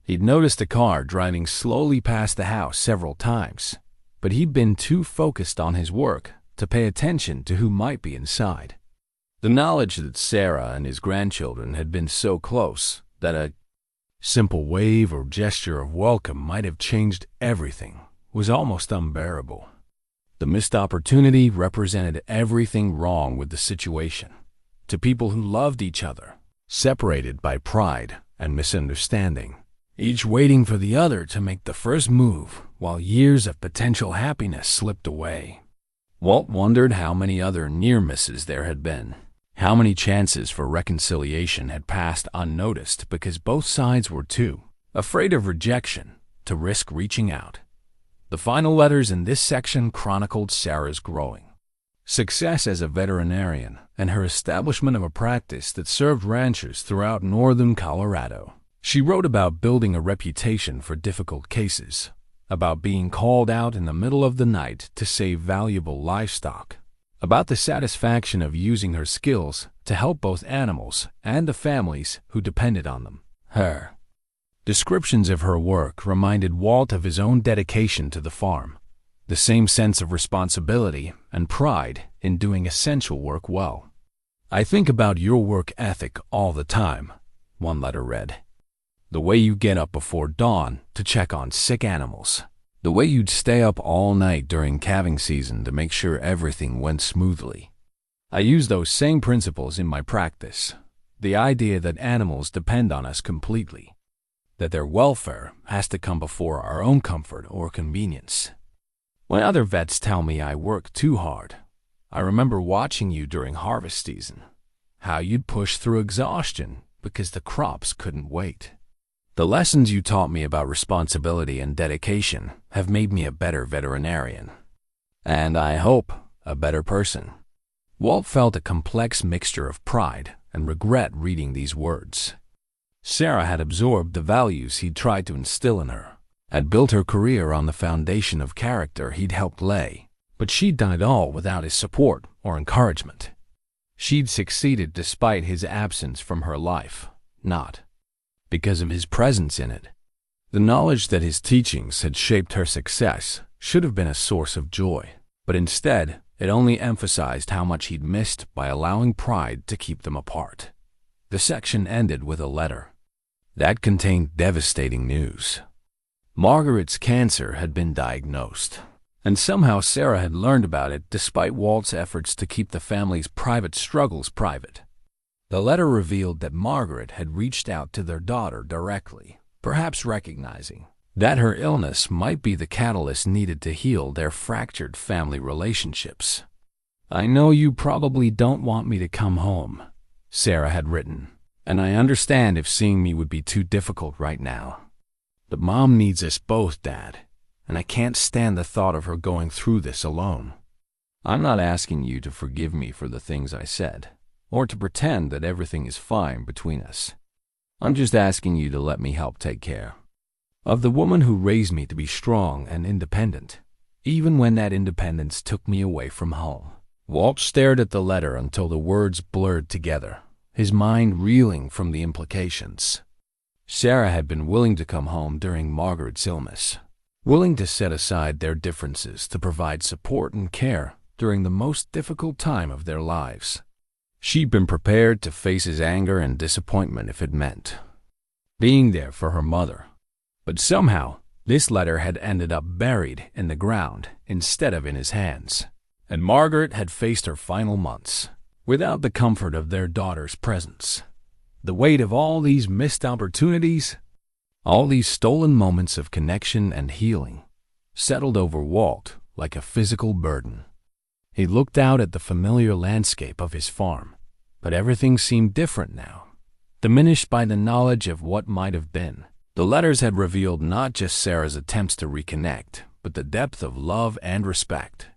He'd noticed a car driving slowly past the house several times, but he'd been too focused on his work to pay attention to who might be inside. The knowledge that Sarah and his grandchildren had been so close that a simple wave or gesture of welcome might have changed everything was almost unbearable. The missed opportunity represented everything wrong with the situation. To people who loved each other, separated by pride and misunderstanding, each waiting for the other to make the first move while years of potential happiness slipped away. Walt wondered how many other near misses there had been. How many chances for reconciliation had passed unnoticed because both sides were too afraid of rejection to risk reaching out. The final letters in this section chronicled Sarah's growing success as a veterinarian and her establishment of a practice that served ranchers throughout northern Colorado. She wrote about building a reputation for difficult cases, about being called out in the middle of the night to save valuable livestock, about the satisfaction of using her skills to help both animals and the families who depended on them. Her descriptions of her work reminded Walt of his own dedication to the farm, the same sense of responsibility and pride in doing essential work well. "I think about your work ethic all the time," one letter read. "The way you get up before dawn to check on sick animals, The way you'd stay up all night during calving season to make sure everything went smoothly. I use those same principles in my practice. The idea that animals depend on us completely, that their welfare has to come before our own comfort or convenience. When other vets tell me I work too hard, I remember watching you during harvest season, how you'd push through exhaustion because the crops couldn't wait. The lessons you taught me about responsibility and dedication have made me a better veterinarian, and I hope a better person. Walt felt a complex mixture of pride and regret reading these words. Sarah had absorbed the values he'd tried to instill in her, had built her career on the foundation of character he'd helped lay, but she'd done it all without his support or encouragement. She'd succeeded despite his absence from her life, not because of his presence in it. The knowledge that his teachings had shaped her success should have been a source of joy, but instead, it only emphasized how much he'd missed by allowing pride to keep them apart. The section ended with a letter that contained devastating news. Margaret's cancer had been diagnosed, and somehow Sarah had learned about it despite Walt's efforts to keep the family's private struggles private. The letter revealed that Margaret had reached out to their daughter directly, perhaps recognizing that her illness might be the catalyst needed to heal their fractured family relationships. "I know you probably don't want me to come home," Sarah had written, "and I understand if seeing me would be too difficult right now. But Mom needs us both, Dad, and I can't stand the thought of her going through this alone. I'm not asking you to forgive me for the things I said, or to pretend that everything is fine between us. I'm just asking you to let me help take care of the woman who raised me to be strong and independent, even when that independence took me away from home." Walt stared at the letter until the words blurred together, his mind reeling from the implications. Sarah had been willing to come home during Margaret's illness, willing to set aside their differences to provide support and care during the most difficult time of their lives. She'd been prepared to face his anger and disappointment if it meant being there for her mother. But somehow, this letter had ended up buried in the ground instead of in his hands, and Margaret had faced her final months without the comfort of their daughter's presence. The weight of all these missed opportunities, all these stolen moments of connection and healing, settled over Walt like a physical burden. He looked out at the familiar landscape of his farm, but everything seemed different now, diminished by the knowledge of what might have been. The letters had revealed not just Sarah's attempts to reconnect, but the depth of love and respect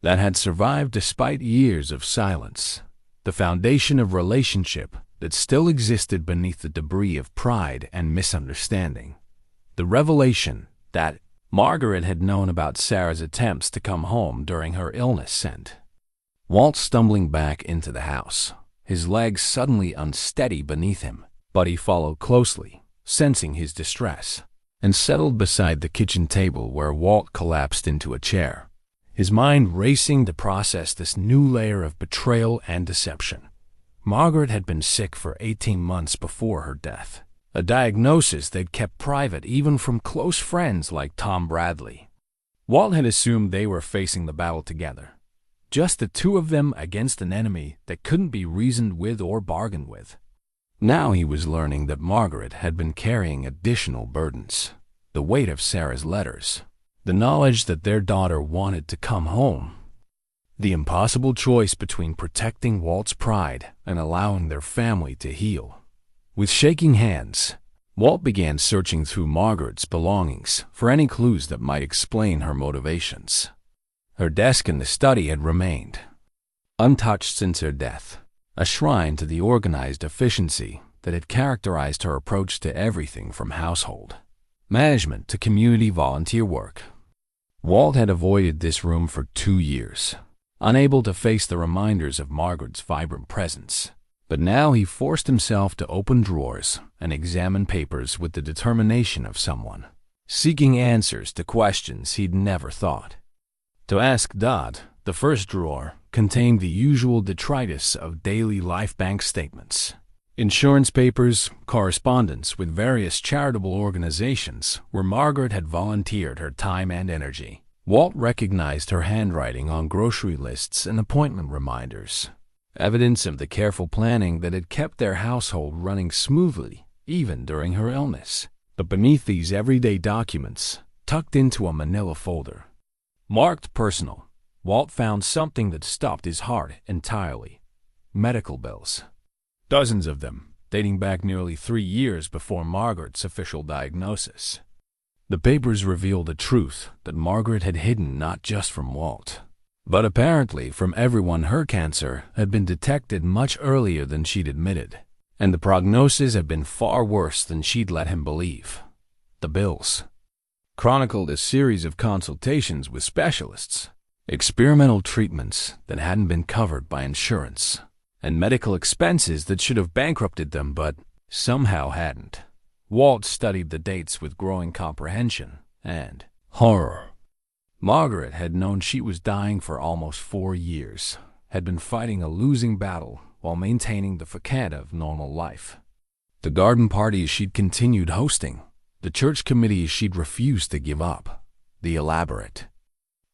that had survived despite years of silence, the foundation of relationship that still existed beneath the debris of pride and misunderstanding. The revelation that Margaret had known about Sarah's attempts to come home during her illness sent Walt stumbling back into the house, his legs suddenly unsteady beneath him, but he followed closely, sensing his distress, and settled beside the kitchen table where Walt collapsed into a chair, his mind racing to process this new layer of betrayal and deception. Margaret had been sick for 18 months before her death, a diagnosis they'd kept private even from close friends like Tom Bradley. Walt had assumed they were facing the battle together, just the two of them against an enemy that couldn't be reasoned with or bargained with. Now he was learning that Margaret had been carrying additional burdens, the weight of Sarah's letters, the knowledge that their daughter wanted to come home, the impossible choice between protecting Walt's pride and allowing their family to heal. With shaking hands, Walt began searching through Margaret's belongings for any clues that might explain her motivations. Her desk in the study had remained untouched since her death, a shrine to the organized efficiency that had characterized her approach to everything from household management to community volunteer work. Walt had avoided this room for 2 years, unable to face the reminders of Margaret's vibrant presence. But now he forced himself to open drawers and examine papers with the determination of someone seeking answers to questions he'd never thought to ask. The first drawer contained the usual detritus of daily life bank statements, Insurance papers, correspondence with various charitable organizations where Margaret had volunteered her time and energy. Walt recognized her handwriting on grocery lists and appointment reminders, evidence of the careful planning that had kept their household running smoothly even during her illness. But beneath these everyday documents, tucked into a manila folder, marked personal, Walt found something that stopped his heart entirely: medical bills. Dozens of them, dating back nearly 3 years before Margaret's official diagnosis. The papers revealed a truth that Margaret had hidden not just from Walt, but apparently from everyone. Her cancer had been detected much earlier than she'd admitted, and the prognosis had been far worse than she'd let him believe. The bills chronicled a series of consultations with specialists, experimental treatments that hadn't been covered by insurance, and medical expenses that should have bankrupted them but somehow hadn't. Walt studied the dates with growing comprehension and horror. Margaret had known she was dying for almost 4 years, had been fighting a losing battle while maintaining the facade of normal life. The garden parties she'd continued hosting, the church committees she'd refused to give up, the elaborate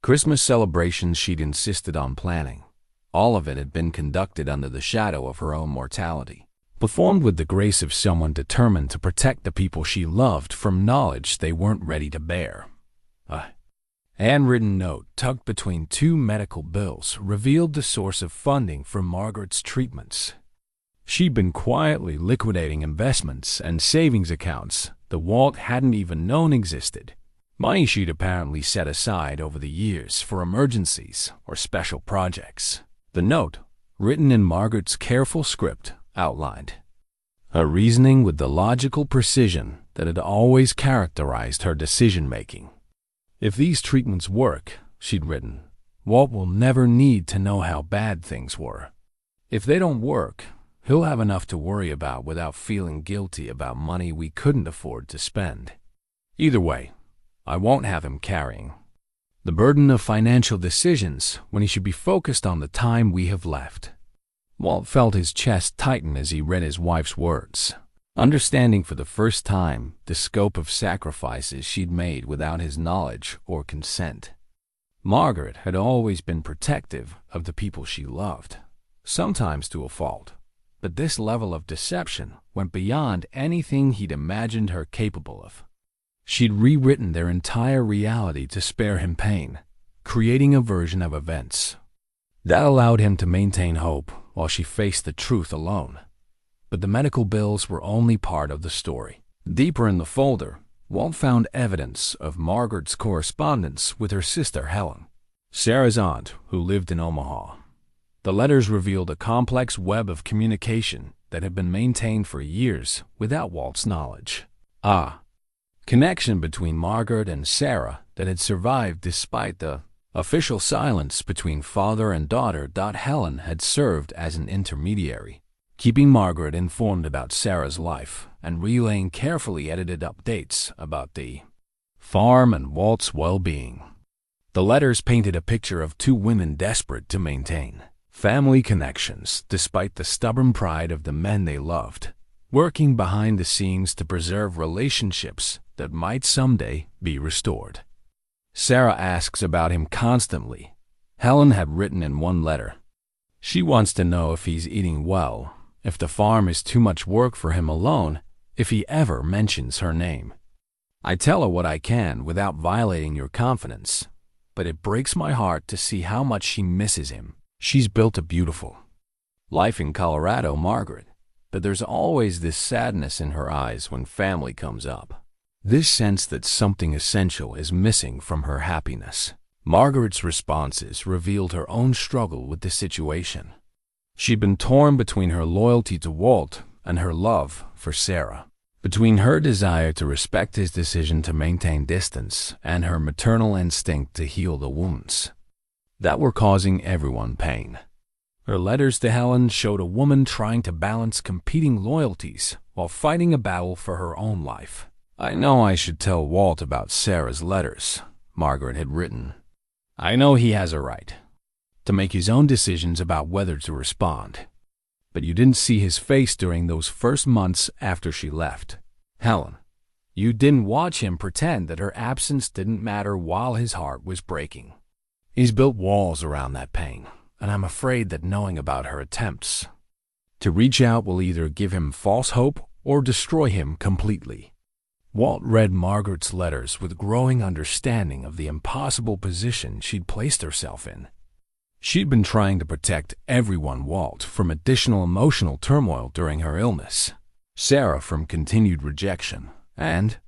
Christmas celebrations she'd insisted on planning, all of it had been conducted under the shadow of her own mortality, performed with the grace of someone determined to protect the people she loved from knowledge they weren't ready to bear. A handwritten note tucked between 2 medical bills revealed the source of funding for Margaret's treatments. She'd been quietly liquidating investments and savings accounts that Walt hadn't even known existed, money she'd apparently set aside over the years for emergencies or special projects. The note, written in Margaret's careful script, outlined her reasoning with the logical precision that had always characterized her decision-making. If these treatments work, she'd written, Walt will never need to know how bad things were. If they don't work, he'll have enough to worry about without feeling guilty about money we couldn't afford to spend. Either way, I won't have him carrying the burden of financial decisions when he should be focused on the time we have left. Walt felt his chest tighten as he read his wife's words, understanding for the first time the scope of sacrifices she'd made without his knowledge or consent. Margaret had always been protective of the people she loved, sometimes to a fault, but this level of deception went beyond anything he'd imagined her capable of. She'd rewritten their entire reality to spare him pain, creating a version of events that allowed him to maintain hope while she faced the truth alone. But the medical bills were only part of the story. Deeper in the folder, Walt found evidence of Margaret's correspondence with her sister Helen, Sarah's aunt, who lived in Omaha. The letters revealed a complex web of communication that had been maintained for years without Walt's knowledge. Connection between Margaret and Sarah that had survived despite the official silence between father and daughter. Helen had served as an intermediary, keeping Margaret informed about Sarah's life and relaying carefully edited updates about the farm and Walt's well-being. The letters painted a picture of 2 women desperate to maintain family connections despite the stubborn pride of the men they loved, working behind the scenes to preserve relationships that might someday be restored. Sarah asks about him constantly. Helen had written in one letter, she wants to know if he's eating well, if the farm is too much work for him alone, if he ever mentions her name. I tell her what I can without violating your confidence, but it breaks my heart to see how much she misses him. She's built a beautiful life in Colorado, Margaret, but there's always this sadness in her eyes when family comes up. This sense that something essential is missing from her happiness. Margaret's responses revealed her own struggle with the situation. She'd been torn between her loyalty to Walt and her love for Sarah, between her desire to respect his decision to maintain distance and her maternal instinct to heal the wounds that were causing everyone pain. Her letters to Helen showed a woman trying to balance competing loyalties while fighting a battle for her own life. I know I should tell Walt about Sarah's letters, Margaret had written. I know he has a right to make his own decisions about whether to respond. but you didn't see his face during those first months after she left. Helen, you didn't watch him pretend that her absence didn't matter while his heart was breaking. He's built walls around that pain, and I'm afraid that knowing about her attempts to reach out will either give him false hope or destroy him completely. Walt read Margaret's letters with growing understanding of the impossible position she'd placed herself in. She'd been trying to protect everyone, Walt, from additional emotional turmoil during her illness, Sarah from continued rejection, and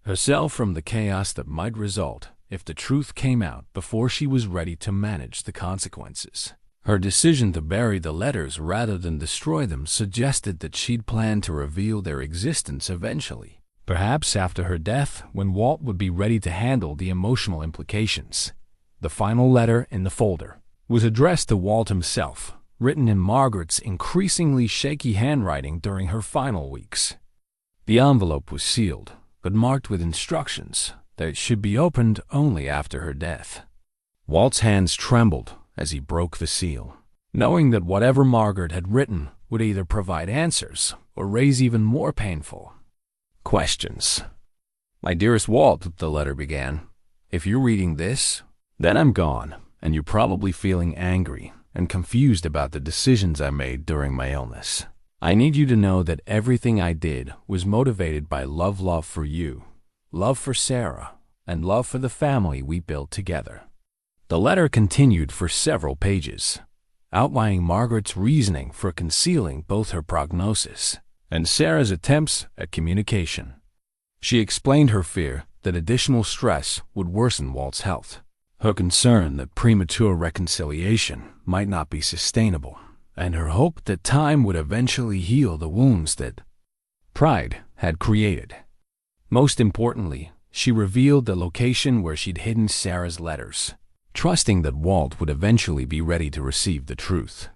herself from the chaos that might result if the truth came out before she was ready to manage the consequences. Her decision to bury the letters rather than destroy them suggested that she'd planned to reveal their existence eventually, perhaps after her death, when Walt would be ready to handle the emotional implications. The final letter in the folder was addressed to Walt himself, written in Margaret's increasingly shaky handwriting during her final weeks. The envelope was sealed, but marked with instructions that it should be opened only after her death. Walt's hands trembled as he broke the seal, knowing that whatever Margaret had written would either provide answers or raise even more painful questions. "My dearest Walt," the letter began, "if you're reading this, then I'm gone, and you're probably feeling angry and confused about the decisions I made during my illness. I need you to know that everything I did was motivated by love for you, love for Sarah, and love for the family we built together." The letter continued for several pages, outlining Margaret's reasoning for concealing both her prognosis and Sarah's attempts at communication. She explained her fear that additional stress would worsen Walt's health, her concern that premature reconciliation might not be sustainable, and her hope that time would eventually heal the wounds that pride had created. Most importantly, she revealed the location where she'd hidden Sarah's letters, trusting that Walt would eventually be ready to receive the truth.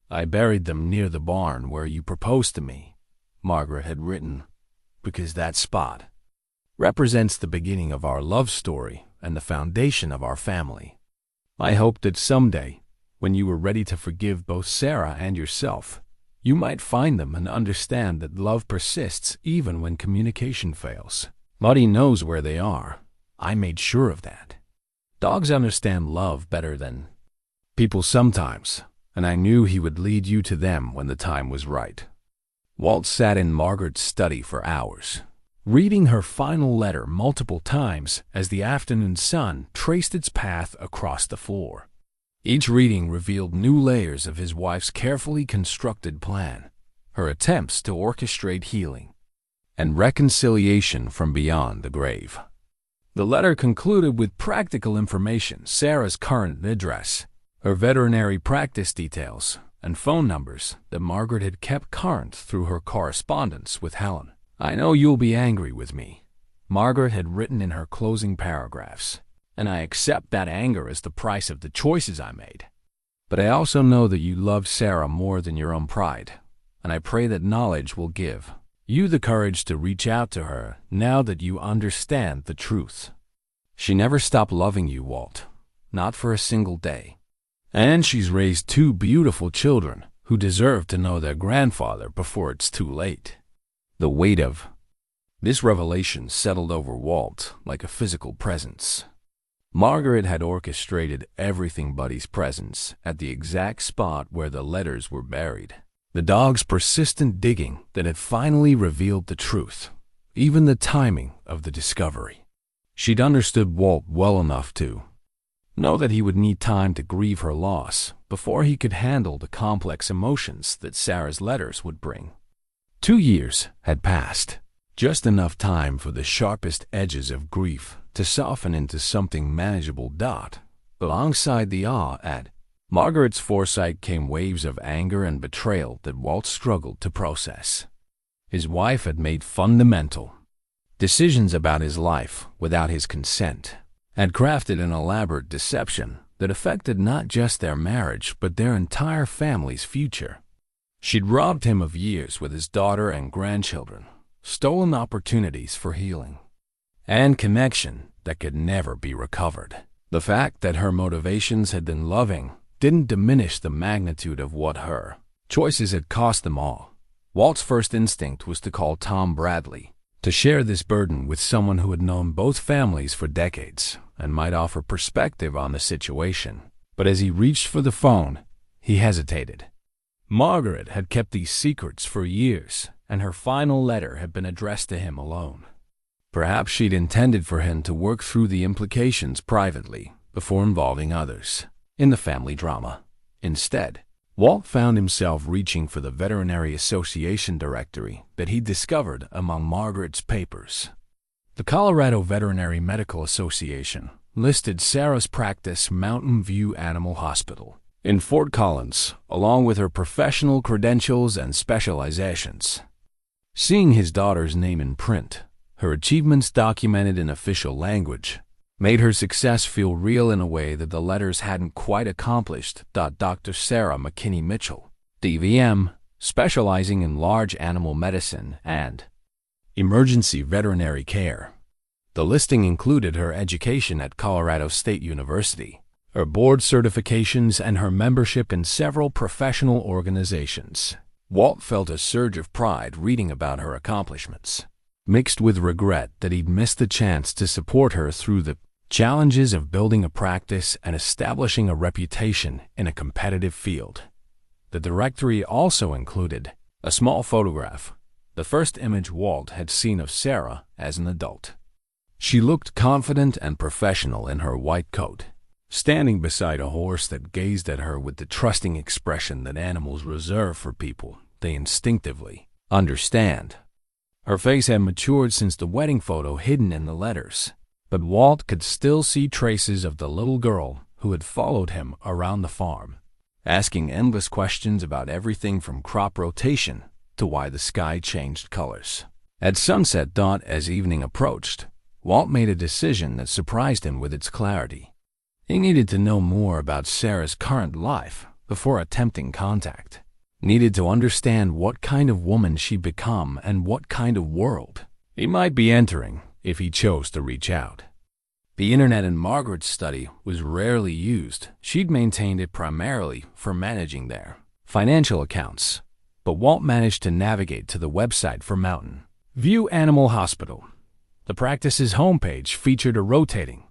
"I buried them near the barn where you proposed to me," Margaret had written, "because that spot represents the beginning of our love story and the foundation of our family. I hoped that someday, when you were ready to forgive both Sarah and yourself, you might find them and understand that love persists even when communication fails. Muddy knows where they are. I made sure of that. Dogs understand love better than people sometimes, and I knew he would lead you to them when the time was right." Walt sat in Margaret's study for hours, reading her final letter multiple times as the afternoon sun traced its path across the floor. Each reading revealed new layers of his wife's carefully constructed plan, her attempts to orchestrate healing and reconciliation from beyond the grave. The letter concluded with practical information: Sarah's current address, her veterinary practice details, and phone numbers that Margaret had kept current through her correspondence with Helen. "I know you'll be angry with me," Margaret had written in her closing paragraphs, "and I accept that anger as the price of the choices I made. But I also know that you love Sarah more than your own pride, and I pray that knowledge will give you the courage to reach out to her now that you understand the truth. She never stopped loving you, Walt, not for a single day. And she's raised two beautiful children who deserve to know their grandfather before it's too late." The weight of this revelation settled over Walt like a physical presence. Margaret had orchestrated everything but his presence at the exact spot where the letters were buried. The dog's persistent digging that had finally revealed the truth, even the timing of the discovery. She'd understood Walt well enough to know that he would need time to grieve her loss before he could handle the complex emotions that Sarah's letters would bring. 2 years had passed, just enough time for the sharpest edges of grief to soften into something manageable. Alongside the awe at Margaret's foresight came waves of anger and betrayal that Walt struggled to process. His wife had made fundamental decisions about his life without his consent, had crafted an elaborate deception that affected not just their marriage but their entire family's future. She'd robbed him of years with his daughter and grandchildren, stolen opportunities for healing and connection that could never be recovered. The fact that her motivations had been loving didn't diminish the magnitude of what her Choices had cost them all. Walt's first instinct was to call Tom Bradley, to share this burden with someone who had known both families for decades and might offer perspective on the situation. But as he reached for the phone, he hesitated. Margaret had kept these secrets for years, and her final letter had been addressed to him alone. Perhaps she'd intended for him to work through the implications privately before involving others in the family drama. Instead, Walt found himself reaching for the Veterinary Association directory that he'd discovered among Margaret's papers. The Colorado Veterinary Medical Association listed Sarah's practice Mountain View Animal Hospital in Fort Collins, along with her professional credentials and specializations. Seeing his daughter's name in print, her achievements documented in official language, made her success feel real in a way that the letters hadn't quite accomplished. Dr. Sarah McKinney Mitchell, DVM, specializing in large animal medicine and emergency veterinary care. The listing included her education at Colorado State University, her board certifications, and her membership in several professional organizations. Walt felt a surge of pride reading about her accomplishments, mixed with regret that he'd missed the chance to support her through the challenges of building a practice and establishing a reputation in a competitive field. The directory also included a small photograph, the first image Walt had seen of Sarah as an adult. She looked confident and professional in her white coat, standing beside a horse that gazed at her with the trusting expression that animals reserve for people they instinctively understand. Her face had matured since the wedding photo hidden in the letters, but Walt could still see traces of the little girl who had followed him around the farm, asking endless questions about everything from crop rotation to why the sky changed colors. At sunset, as evening approached, Walt made a decision that surprised him with its clarity. He needed to know more about Sarah's current life before attempting contact. Needed to understand what kind of woman she'd become and what kind of world he might be entering if he chose to reach out. The internet in Margaret's study was rarely used. She'd maintained it primarily for managing their financial accounts, but Walt managed to navigate to the website for Mountain View Animal Hospital. The practice's homepage featured a rotating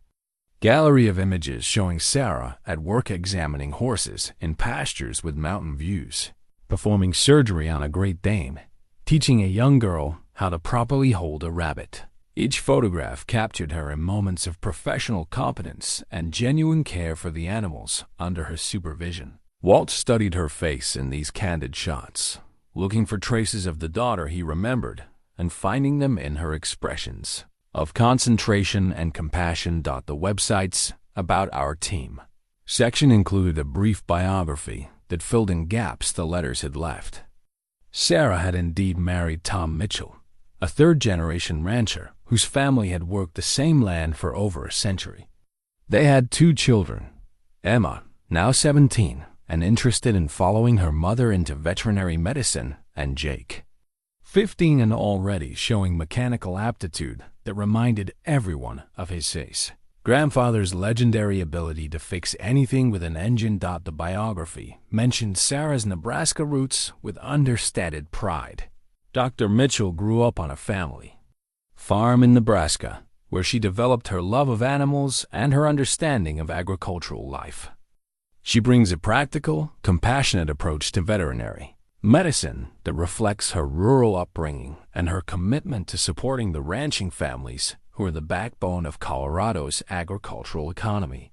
gallery of images showing Sarah at work examining horses in pastures with mountain views, performing surgery on a Great Dane, teaching a young girl how to properly hold a rabbit. Each photograph captured her in moments of professional competence and genuine care for the animals under her supervision. Walt studied her face in these candid shots, looking for traces of the daughter he remembered and finding them in her expressions of concentration and compassion. The website's About Our Team section included a brief biography that filled in gaps the letters had left. Sarah had indeed married Tom Mitchell, a third-generation rancher whose family had worked the same land for over a century. They had 2 children, Emma, now 17, and interested in following her mother into veterinary medicine, and Jake, 15 and already showing mechanical aptitude that reminded everyone of his grandfather's legendary ability to fix anything with an engine. The biography mentioned Sarah's Nebraska roots with understated pride. Dr. Mitchell grew up on a family farm in Nebraska, where she developed her love of animals and her understanding of agricultural life. She brings a practical, compassionate approach to veterinary medicine that reflects her rural upbringing and her commitment to supporting the ranching families who are the backbone of Colorado's agricultural economy.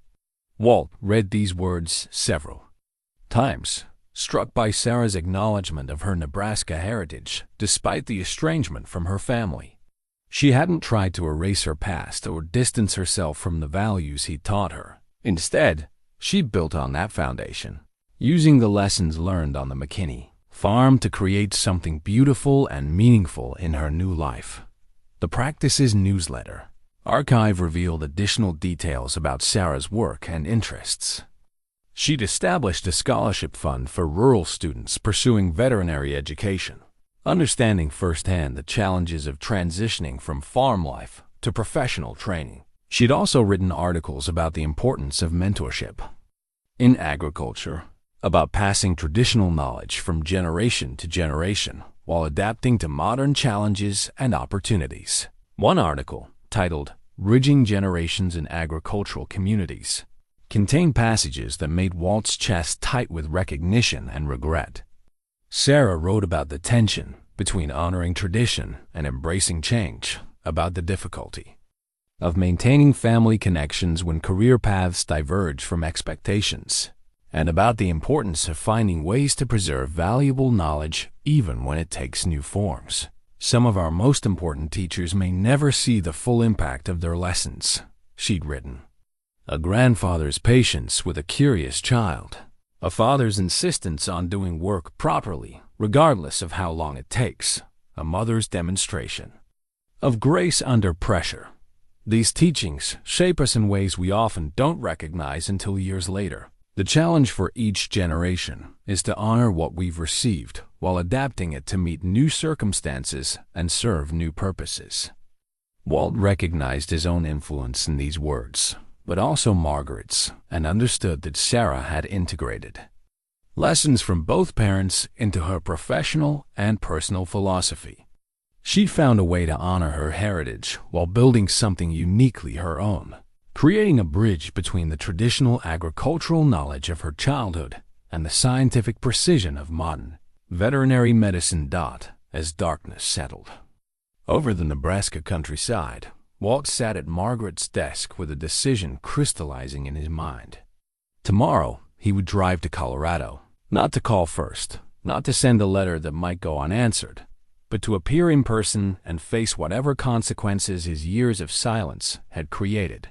Walt read these words several times, struck by Sarah's acknowledgement of her Nebraska heritage despite the estrangement from her family. She hadn't tried to erase her past or distance herself from the values he taught her. Instead, she built on that foundation, using the lessons learned on the McKinney farm to create something beautiful and meaningful in her new life. The practice's newsletter archive revealed additional details about Sarah's work and interests. She'd established a scholarship fund for rural students pursuing veterinary education, understanding firsthand the challenges of transitioning from farm life to professional training. She'd also written articles about the importance of mentorship in agriculture about passing traditional knowledge from generation to generation while adapting to modern challenges and opportunities. One article, titled "Bridging Generations in Agricultural Communities," contained passages that made Walt's chest tight with recognition and regret. Sarah wrote about the tension between honoring tradition and embracing change, about the difficulty of maintaining family connections when career paths diverge from expectations, and about the importance of finding ways to preserve valuable knowledge even when it takes new forms. Some of our most important teachers may never see the full impact of their lessons, she'd written. A grandfather's patience with a curious child, a father's insistence on doing work properly, regardless of how long it takes, a mother's demonstration of grace under pressure. These teachings shape us in ways we often don't recognize until years later. The challenge for each generation is to honor what we've received while adapting it to meet new circumstances and serve new purposes. Walt recognized his own influence in these words, but also Margaret's, and understood that Sarah had integrated lessons from both parents into her professional and personal philosophy. She'd found a way to honor her heritage while building something uniquely her own, creating a bridge between the traditional agricultural knowledge of her childhood and the scientific precision of modern veterinary medicine. As darkness settled over the Nebraska countryside, Walt sat at Margaret's desk with a decision crystallizing in his mind. Tomorrow, he would drive to Colorado, not to call first, not to send a letter that might go unanswered, but to appear in person and face whatever consequences his years of silence had created.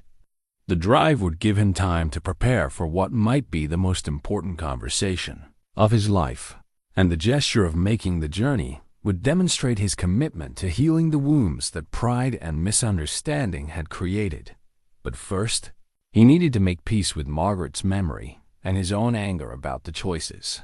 The drive would give him time to prepare for what might be the most important conversation of his life, and the gesture of making the journey would demonstrate his commitment to healing the wounds that pride and misunderstanding had created. But first, he needed to make peace with Margaret's memory and his own anger about the choices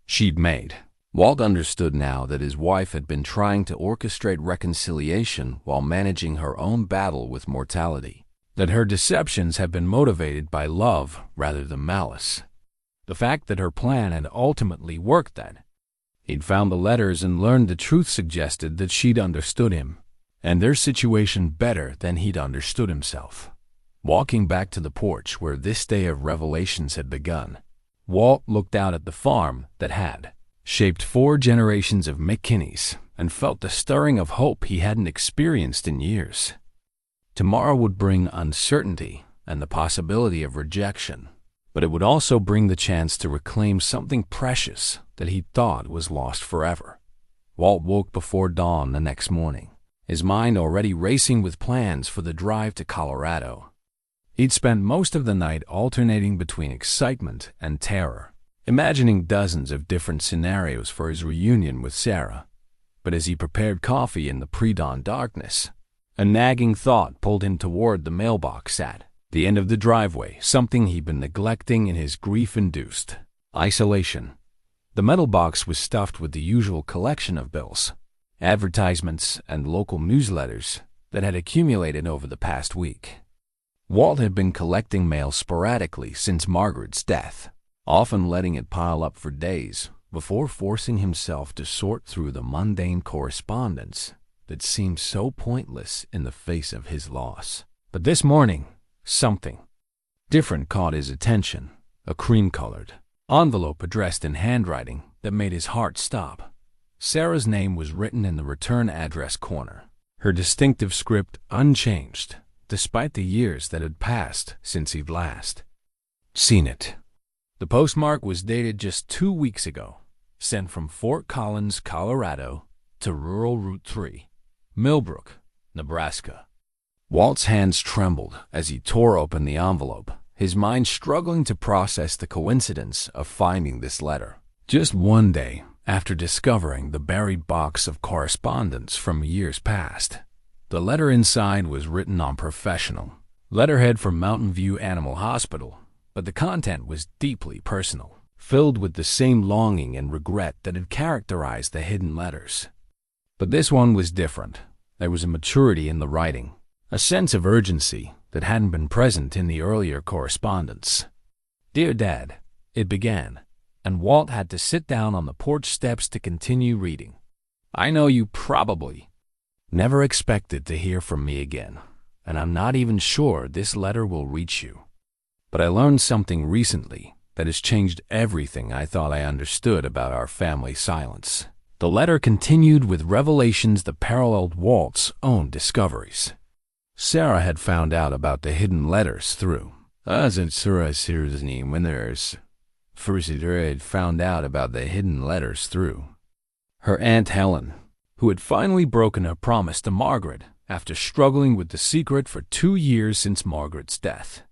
she'd made. Walt understood now that his wife had been trying to orchestrate reconciliation while managing her own battle with mortality, that her deceptions had been motivated by love rather than malice. The fact that her plan had ultimately worked, that he'd found the letters and learned the truth, suggested that she'd understood him and their situation better than he'd understood himself. Walking back to the porch where this day of revelations had begun, Walt looked out at the farm that had shaped 4 generations of McKinneys and felt the stirring of hope he hadn't experienced in years. Tomorrow would bring uncertainty and the possibility of rejection, but it would also bring the chance to reclaim something precious that he thought was lost forever. Walt woke before dawn the next morning, his mind already racing with plans for the drive to Colorado. He'd spent most of the night alternating between excitement and terror, imagining dozens of different scenarios for his reunion with Sarah. But as he prepared coffee in the pre-dawn darkness, a nagging thought pulled him toward the mailbox at the end of the driveway, something he'd been neglecting in his grief-induced isolation. The metal box was stuffed with the usual collection of bills, advertisements, and local newsletters that had accumulated over the past week. Walt had been collecting mail sporadically since Margaret's death, often letting it pile up for days before forcing himself to sort through the mundane correspondence that seemed so pointless in the face of his loss. But this morning, something different caught his attention, a cream-colored envelope addressed in handwriting that made his heart stop. Sarah's name was written in the return address corner, her distinctive script unchanged, despite the years that had passed since he'd last seen it. The postmark was dated just 2 weeks ago, sent from Fort Collins, Colorado, to rural Route 3, Millbrook, Nebraska. Walt's hands trembled as he tore open the envelope, his mind struggling to process the coincidence of finding this letter just one day after discovering the buried box of correspondence from years past. The letter inside was written on professional letterhead from Mountain View Animal Hospital, but the content was deeply personal, filled with the same longing and regret that had characterized the hidden letters. But this one was different. There was a maturity in the writing, a sense of urgency that hadn't been present in the earlier correspondence. "Dear Dad," it began, and Walt had to sit down on the porch steps to continue reading. I know you probably never expected to hear from me again, and I'm not even sure this letter will reach you. But I learned something recently that has changed everything I thought I understood about our family silence. The letter continued with revelations that paralleled Walt's own discoveries. Sarah had found out about the hidden letters through had found out about the hidden letters through her Aunt Helen, who had finally broken her promise to Margaret after struggling with the secret for 2 years since Margaret's death.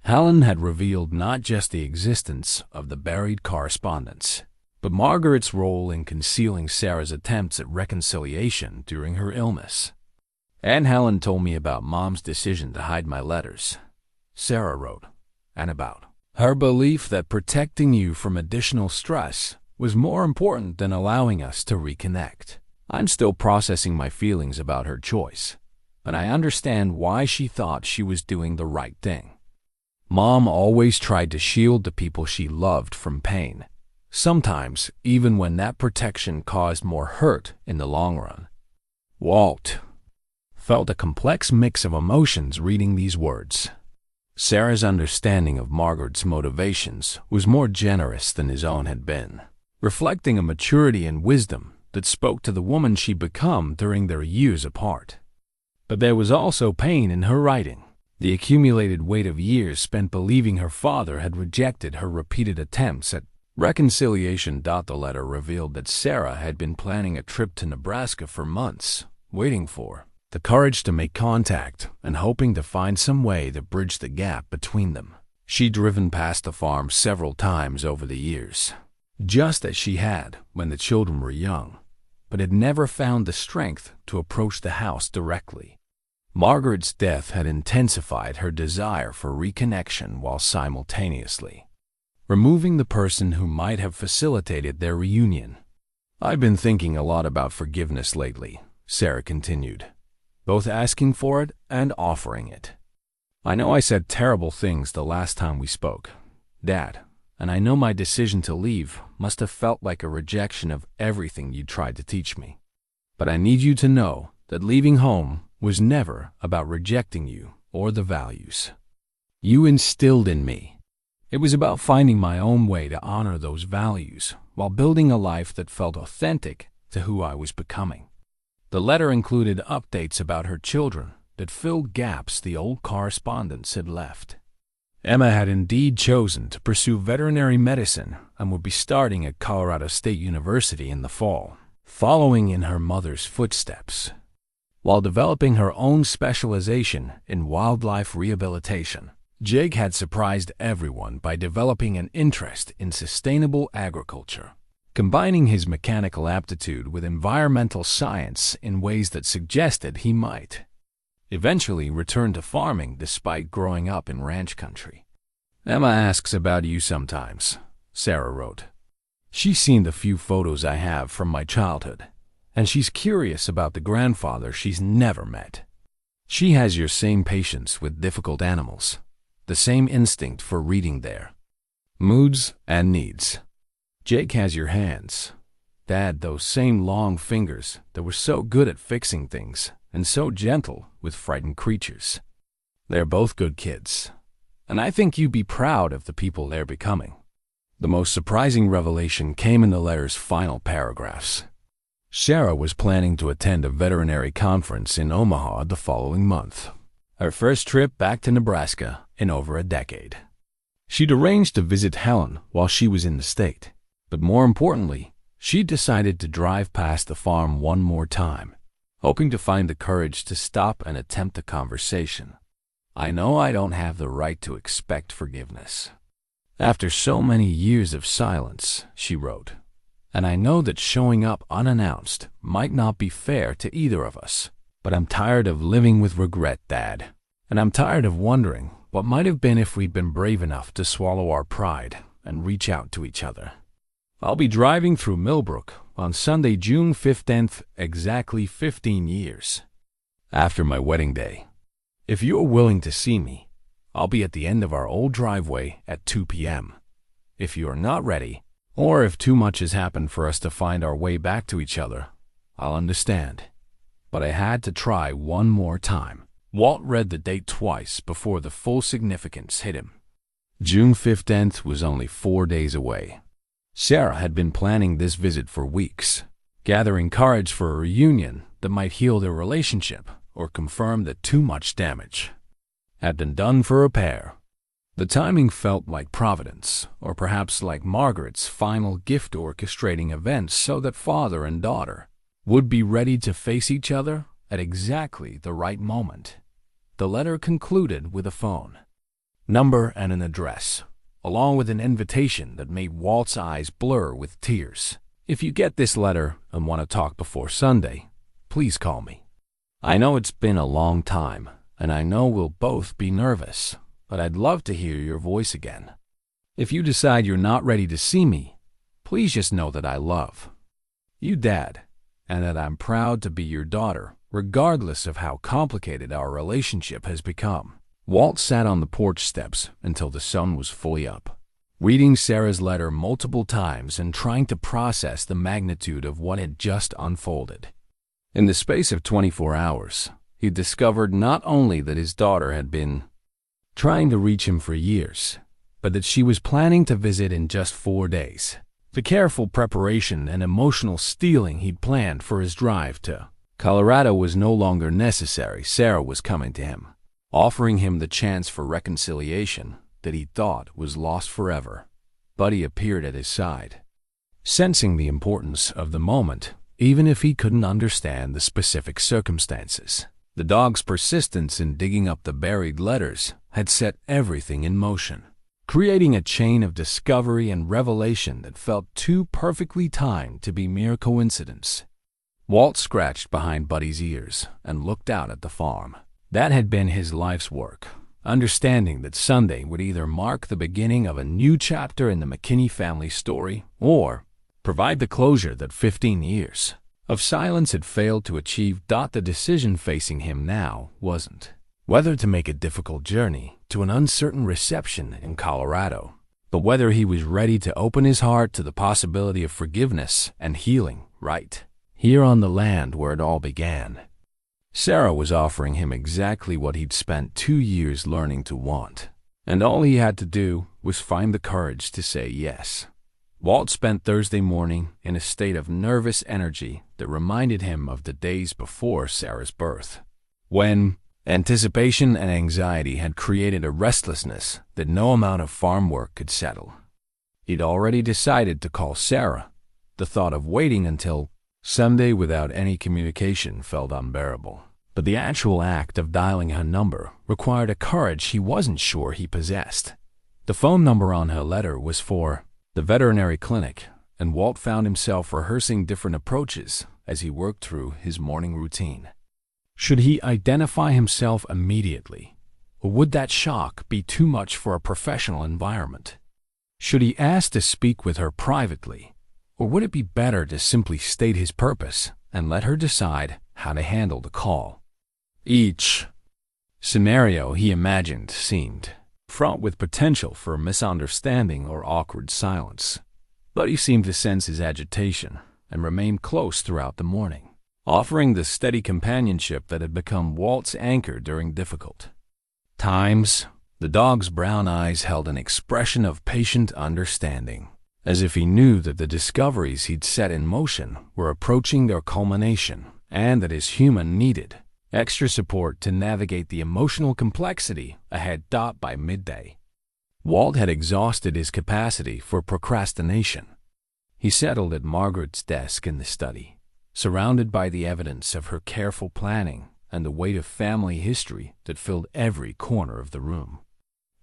Helen had revealed not just the existence of the buried correspondence, but Margaret's role in concealing Sarah's attempts at reconciliation during her illness. Aunt Helen told me about Mom's decision to hide my letters, Sarah wrote, and about her belief that protecting you from additional stress was more important than allowing us to reconnect. I'm still processing my feelings about her choice, but I understand why she thought she was doing the right thing. Mom always tried to shield the people she loved from pain, sometimes even when that protection caused more hurt in the long run. Walt felt a complex mix of emotions reading these words. Sarah's understanding of Margaret's motivations was more generous than his own had been, reflecting a maturity and wisdom that spoke to the woman she'd become during their years apart. But there was also pain in her writing, the accumulated weight of years spent believing her father had rejected her repeated attempts at reconciliation. The letter revealed that Sarah had been planning a trip to Nebraska for months, waiting for the courage to make contact and hoping to find some way to bridge the gap between them. She'd driven past the farm several times over the years, just as she had when the children were young, but had never found the strength to approach the house directly. Margaret's death had intensified her desire for reconnection while simultaneously removing the person who might have facilitated their reunion. I've been thinking a lot about forgiveness lately, Sarah continued, both asking for it and offering it. I know I said terrible things the last time we spoke, Dad, and I know my decision to leave must have felt like a rejection of everything you tried to teach me. But I need you to know that leaving home was never about rejecting you or the values you instilled in me. It was about finding my own way to honor those values while building a life that felt authentic to who I was becoming. The letter included updates about her children that filled gaps the old correspondence had left. Emma had indeed chosen to pursue veterinary medicine and would be starting at Colorado State University in the fall, following in her mother's footsteps, while developing her own specialization in wildlife rehabilitation. Jake had surprised everyone by developing an interest in sustainable agriculture, combining his mechanical aptitude with environmental science in ways that suggested he might eventually return to farming despite growing up in ranch country. Emma asks about you sometimes, Sarah wrote. She's seen the few photos I have from my childhood, and she's curious about the grandfather she's never met. She has your same patience with difficult animals, the same instinct for reading their moods and needs. Jake has your hands, Dad, those same long fingers that were so good at fixing things and so gentle with frightened creatures. They're both good kids, and I think you'd be proud of the people they're becoming. The most surprising revelation came in the letter's final paragraphs. Sarah was planning to attend a veterinary conference in Omaha the following month, her first trip back to Nebraska in over a decade. She'd arranged to visit Helen while she was in the state, but more importantly, she decided to drive past the farm one more time, hoping to find the courage to stop and attempt a conversation. I know I don't have the right to expect forgiveness after so many years of silence, she wrote, and I know that showing up unannounced might not be fair to either of us, but I'm tired of living with regret, Dad, and I'm tired of wondering what might have been if we'd been brave enough to swallow our pride and reach out to each other. I'll be driving through Millbrook on Sunday, June 15th, exactly 15 years after my wedding day. If you're willing to see me, I'll be at the end of our old driveway at 2 p.m. If you're not ready, Or if too much has happened for us to find our way back to each other, I'll understand. But I had to try one more time. Walt read the date twice before the full significance hit him. June 15th was only 4 days away. Sarah had been planning this visit for weeks, gathering courage for a reunion that might heal their relationship or confirm that too much damage had been done for a pair. The timing felt like Providence, or perhaps like Margaret's final gift orchestrating events so that father and daughter would be ready to face each other at exactly the right moment. The letter concluded with a phone number and an address, along with an invitation that made Walt's eyes blur with tears. If you get this letter and want to talk before Sunday, please call me. I know it's been a long time, and I know we'll both be nervous, but I'd love to hear your voice again. If you decide you're not ready to see me, please just know that I love you, Dad, and that I'm proud to be your daughter, regardless of how complicated our relationship has become. Walt sat on the porch steps until the sun was fully up, reading Sarah's letter multiple times and trying to process the magnitude of what had just unfolded. In the space of 24 hours, he discovered not only that his daughter had been trying to reach him for years, but that she was planning to visit in just 4 days. The careful preparation and emotional steeling he'd planned for his drive to Colorado was no longer necessary. Sarah was coming to him, offering him the chance for reconciliation that he thought was lost forever. Buddy appeared at his side, sensing the importance of the moment, even if he couldn't understand the specific circumstances. The dog's persistence in digging up the buried letters had set everything in motion, creating a chain of discovery and revelation that felt too perfectly timed to be mere coincidence. Walt scratched behind Buddy's ears and looked out at the farm. That had been his life's work, understanding that Sunday would either mark the beginning of a new chapter in the McKinney family story or provide the closure that 15 years of silence had failed to achieve. The decision facing him now wasn't whether to make a difficult journey to an uncertain reception in Colorado, but whether he was ready to open his heart to the possibility of forgiveness and healing right here on the land where it all began. Sarah was offering him exactly what he'd spent 2 years learning to want, and all he had to do was find the courage to say yes. Walt spent Thursday morning in a state of nervous energy that reminded him of the days before Sarah's birth, when anticipation and anxiety had created a restlessness that no amount of farm work could settle. He'd already decided to call Sarah. The thought of waiting until Sunday without any communication felt unbearable, but the actual act of dialing her number required a courage he wasn't sure he possessed. The phone number on her letter was for the veterinary clinic, and Walt found himself rehearsing different approaches as he worked through his morning routine. Should he identify himself immediately, or would that shock be too much for a professional environment? Should he ask to speak with her privately, or would it be better to simply state his purpose and let her decide how to handle the call? Each scenario he imagined seemed fraught with potential for misunderstanding or awkward silence, but he seemed to sense his agitation and remained close throughout the morning, offering the steady companionship that had become Walt's anchor during difficult times. The dog's brown eyes held an expression of patient understanding, as if he knew that the discoveries he'd set in motion were approaching their culmination and that his human needed extra support to navigate the emotional complexity ahead. By midday, Walt had exhausted his capacity for procrastination. He settled at Margaret's desk in the study, surrounded by the evidence of her careful planning and the weight of family history that filled every corner of the room.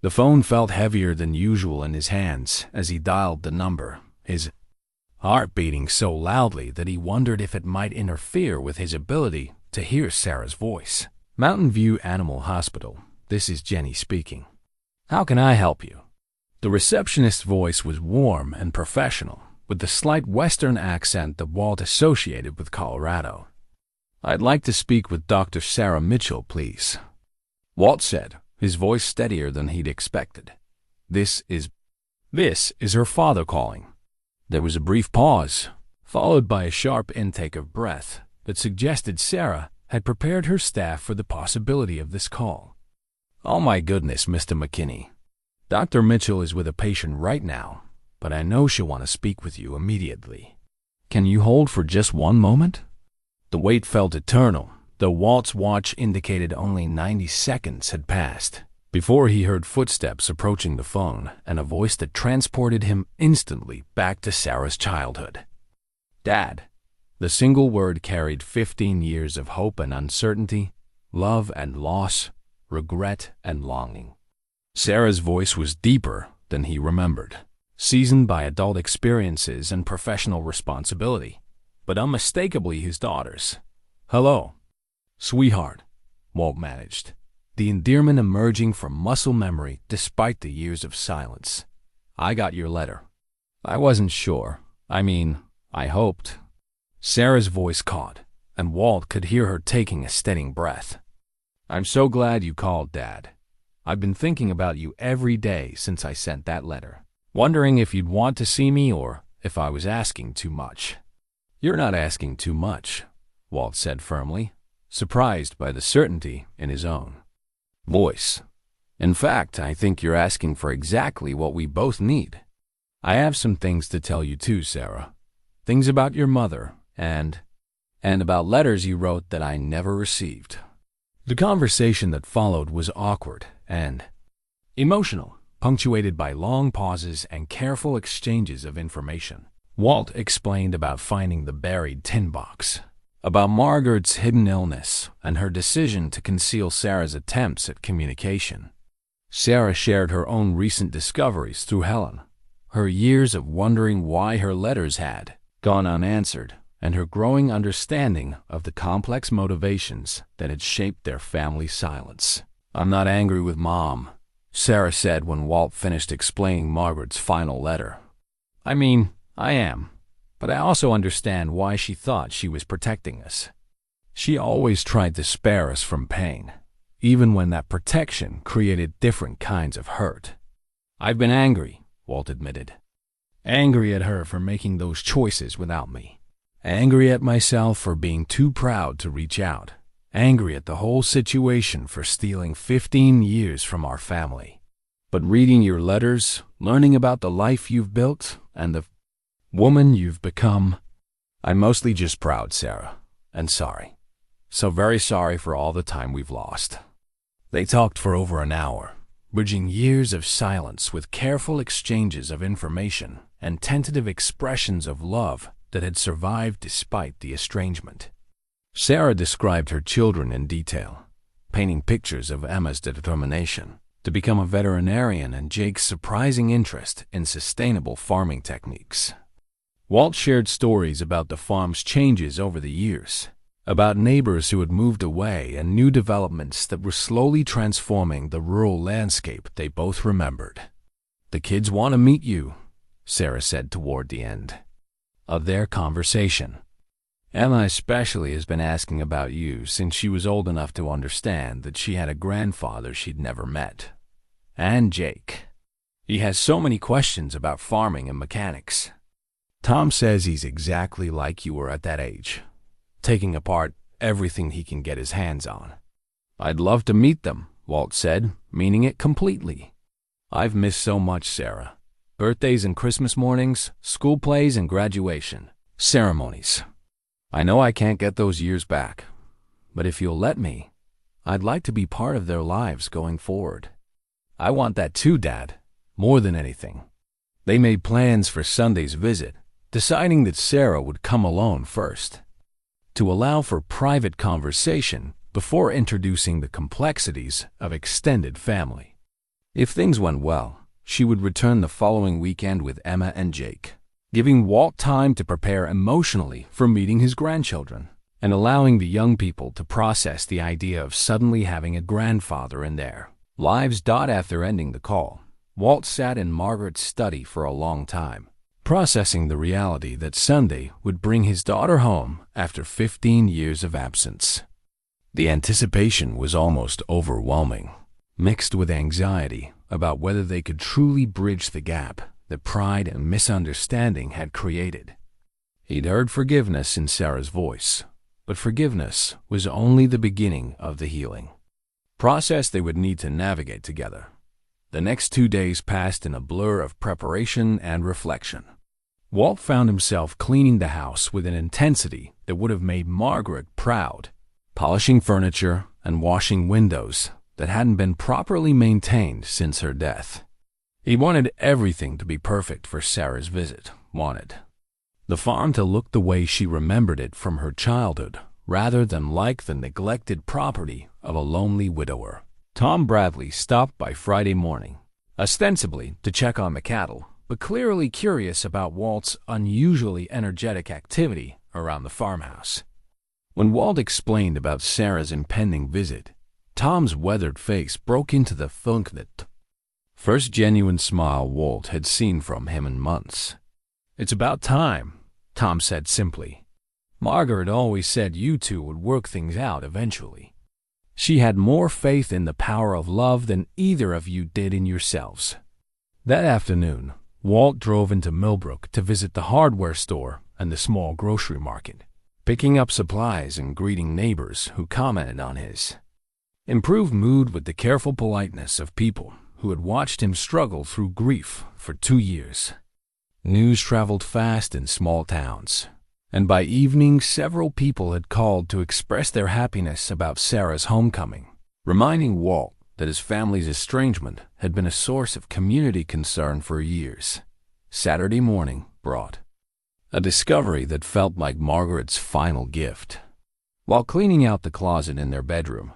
The phone felt heavier than usual in his hands as he dialed the number, his heart beating so loudly that he wondered if it might interfere with his ability to hear Sarah's voice. Mountain View Animal Hospital, this is Jenny speaking. How can I help you? The receptionist's voice was warm and professional, with the slight Western accent that Walt associated with Colorado. I'd like to speak with Dr. Sarah Mitchell, please, Walt said, his voice steadier than he'd expected. This is her father calling. There was a brief pause, followed by a sharp intake of breath that suggested Sarah had prepared her staff for the possibility of this call. "Oh my goodness, Mr. McKinney. Dr. Mitchell is with a patient right now, but I know she'll want to speak with you immediately. Can you hold for just one moment?" The wait felt eternal, though Walt's watch indicated only 90 seconds had passed before he heard footsteps approaching the phone and a voice that transported him instantly back to Sarah's childhood. "Dad." The single word carried 15 years of hope and uncertainty, love and loss, regret and longing. Sarah's voice was deeper than he remembered, seasoned by adult experiences and professional responsibility, but unmistakably his daughter's. "Hello, sweetheart," Walt managed, the endearment emerging from muscle memory despite the years of silence. "I got your letter. I wasn't sure. I hoped." Sarah's voice caught, and Walt could hear her taking a steadying breath. "I'm so glad you called, Dad. I've been thinking about you every day since I sent that letter, wondering if you'd want to see me or if I was asking too much." "You're not asking too much," Walt said firmly, surprised by the certainty in his own voice. "In fact, I think you're asking for exactly what we both need. I have some things to tell you too, Sarah. Things about your mother and about letters you wrote that I never received." The conversation that followed was awkward and emotional, punctuated by long pauses and careful exchanges of information. Walt explained about finding the buried tin box, about Margaret's hidden illness and her decision to conceal Sarah's attempts at communication. Sarah shared her own recent discoveries through Helen, her years of wondering why her letters had gone unanswered, and her growing understanding of the complex motivations that had shaped their family silence. "I'm not angry with Mom," Sarah said when Walt finished explaining Margaret's final letter. I am, but I also understand why she thought she was protecting us. She always tried to spare us from pain, even when that protection created different kinds of hurt." "I've been angry," Walt admitted. "Angry at her for making those choices without me. Angry at myself for being too proud to reach out. Angry at the whole situation for stealing 15 years from our family. But reading your letters, learning about the life you've built, and the woman you've become, I'm mostly just proud, Sarah, and sorry. So very sorry for all the time we've lost." They talked for over an hour, bridging years of silence with careful exchanges of information and tentative expressions of love that had survived despite the estrangement. Sarah described her children in detail, painting pictures of Emma's determination to become a veterinarian and Jake's surprising interest in sustainable farming techniques. Walt shared stories about the farm's changes over the years, about neighbors who had moved away and new developments that were slowly transforming the rural landscape they both remembered. "The kids want to meet you," Sarah said toward the end of their conversation. "Emma especially has been asking about you since she was old enough to understand that she had a grandfather she'd never met. And Jake. He has so many questions about farming and mechanics. Tom says he's exactly like you were at that age, taking apart everything he can get his hands on." "I'd love to meet them," Walt said, meaning it completely. "I've missed so much, Sarah. Birthdays and Christmas mornings, school plays and graduation ceremonies. I know I can't get those years back, but if you'll let me, I'd like to be part of their lives going forward." "I want that too, Dad, more than anything." They made plans for Sunday's visit, deciding that Sarah would come alone first, to allow for private conversation before introducing the complexities of extended family. If things went well, she would return the following weekend with Emma and Jake, giving Walt time to prepare emotionally for meeting his grandchildren, and allowing the young people to process the idea of suddenly having a grandfather in their lives. After ending the call, Walt sat in Margaret's study for a long time, processing the reality that Sunday would bring his daughter home after 15 years of absence. The anticipation was almost overwhelming, mixed with anxiety about whether they could truly bridge the gap that pride and misunderstanding had created. He'd heard forgiveness in Sarah's voice, but forgiveness was only the beginning of the healing process they would need to navigate together. The next 2 days passed in a blur of preparation and reflection. Walt found himself cleaning the house with an intensity that would have made Margaret proud, polishing furniture and washing windows that hadn't been properly maintained since her death. He wanted everything to be perfect for Sarah's visit, wanted the farm to look the way she remembered it from her childhood, rather than like the neglected property of a lonely widower. Tom Bradley stopped by Friday morning, ostensibly to check on the cattle, but clearly curious about Walt's unusually energetic activity around the farmhouse. When Walt explained about Sarah's impending visit, Tom's weathered face broke into the first genuine smile Walt had seen from him in months. "It's about time," Tom said simply. "Margaret always said you two would work things out eventually. She had more faith in the power of love than either of you did in yourselves." That afternoon, Walt drove into Millbrook to visit the hardware store and the small grocery market, picking up supplies and greeting neighbors who commented on his improved mood with the careful politeness of people who had watched him struggle through grief for 2 years. News traveled fast in small towns, and by evening several people had called to express their happiness about Sarah's homecoming, reminding Walt that his family's estrangement had been a source of community concern for years. Saturday morning brought a discovery that felt like Margaret's final gift. While cleaning out the closet in their bedroom,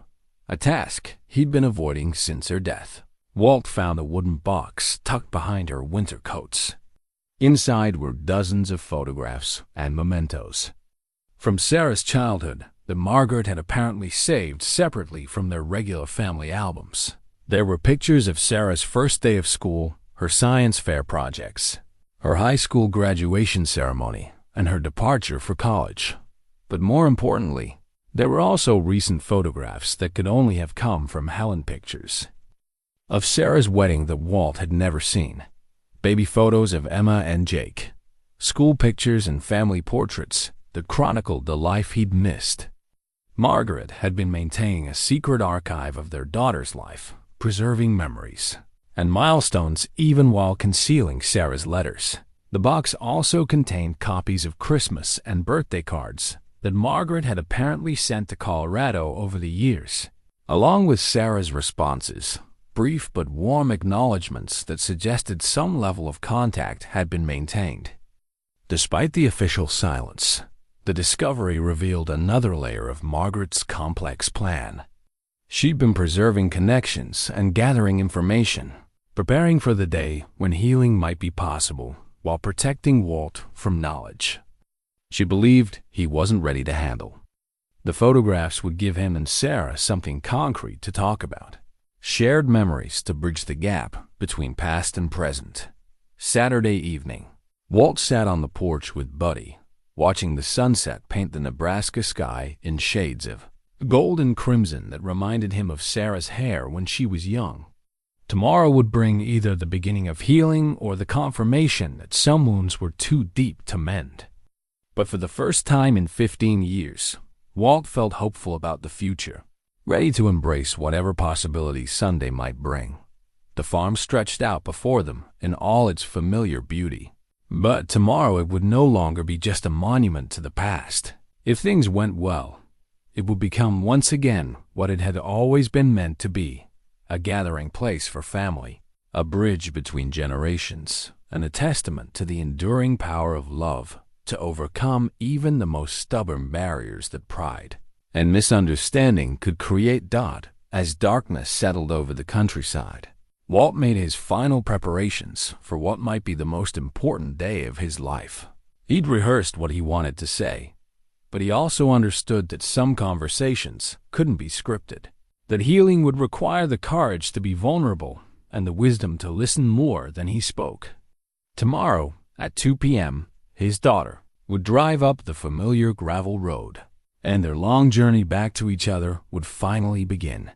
a task he'd been avoiding since her death, Walt found a wooden box tucked behind her winter coats. Inside were dozens of photographs and mementos from Sarah's childhood that Margaret had apparently saved separately from their regular family albums. There were pictures of Sarah's first day of school, her science fair projects, her high school graduation ceremony, and her departure for college. But more importantly, there were also recent photographs that could only have come from Helen Pictures of Sarah's wedding that Walt had never seen. Baby photos of Emma and Jake, school pictures and family portraits that chronicled the life he'd missed. Margaret had been maintaining a secret archive of their daughter's life, preserving memories and milestones even while concealing Sarah's letters. The box also contained copies of Christmas and birthday cards that Margaret had apparently sent to Colorado over the years, along with Sarah's responses, brief but warm acknowledgments that suggested some level of contact had been maintained. Despite the official silence, the discovery revealed another layer of Margaret's complex plan. She'd been preserving connections and gathering information, preparing for the day when healing might be possible while protecting Walt from knowledge she believed he wasn't ready to handle. The photographs would give him and Sarah something concrete to talk about, shared memories to bridge the gap between past and present. Saturday evening, Walt sat on the porch with Buddy, watching the sunset paint the Nebraska sky in shades of gold and crimson that reminded him of Sarah's hair when she was young. Tomorrow would bring either the beginning of healing or the confirmation that some wounds were too deep to mend. But for the first time in 15 years, Walt felt hopeful about the future, ready to embrace whatever possibilities Sunday might bring. The farm stretched out before them in all its familiar beauty. But tomorrow it would no longer be just a monument to the past. If things went well, it would become once again what it had always been meant to be, a gathering place for family, a bridge between generations, and a testament to the enduring power of love to overcome even the most stubborn barriers that pride and misunderstanding could create. As darkness settled over the countryside, Walt made his final preparations for what might be the most important day of his life. He'd rehearsed what he wanted to say, but he also understood that some conversations couldn't be scripted, that healing would require the courage to be vulnerable and the wisdom to listen more than he spoke. Tomorrow, at 2 p.m., his daughter would drive up the familiar gravel road, and their long journey back to each other would finally begin.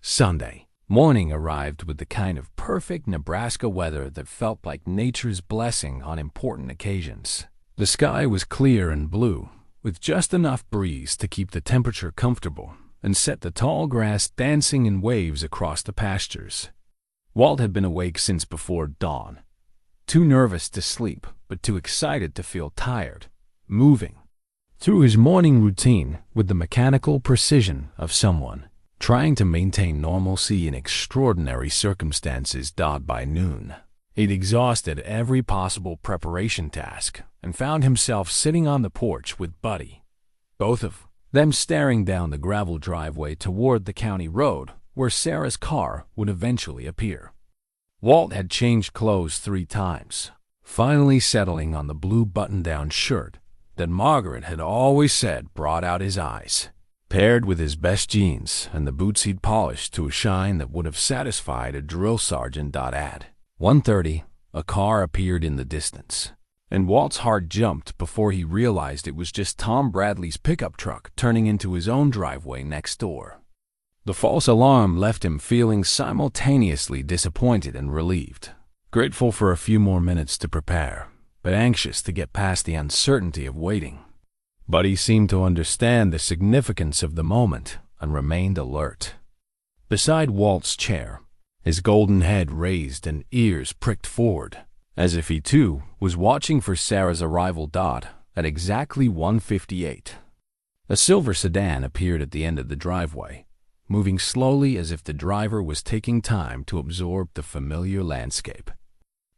Sunday, Morning arrived with the kind of perfect Nebraska weather that felt like nature's blessing on important occasions. The sky was clear and blue, with just enough breeze to keep the temperature comfortable and set the tall grass dancing in waves across the pastures. Walt had been awake since before dawn, too nervous to sleep, but too excited to feel tired, moving through his morning routine with the mechanical precision of someone trying to maintain normalcy in extraordinary circumstances. By noon, he'd exhausted every possible preparation task and found himself sitting on the porch with Buddy, both of them staring down the gravel driveway toward the county road where Sarah's car would eventually appear. Walt had changed clothes 3 times, finally settling on the blue button-down shirt that Margaret had always said brought out his eyes, paired with his best jeans and the boots he'd polished to a shine that would have satisfied a drill sergeant. At 1:30, a car appeared in the distance, and Walt's heart jumped before he realized it was just Tom Bradley's pickup truck turning into his own driveway next door. The false alarm left him feeling simultaneously disappointed and relieved, grateful for a few more minutes to prepare, but anxious to get past the uncertainty of waiting. Buddy seemed to understand the significance of the moment and remained alert. Beside Walt's chair, his golden head raised and ears pricked forward, as if he too was watching for Sarah's arrival. At exactly 1:58, a silver sedan appeared at the end of the driveway, moving slowly as if the driver was taking time to absorb the familiar landscape.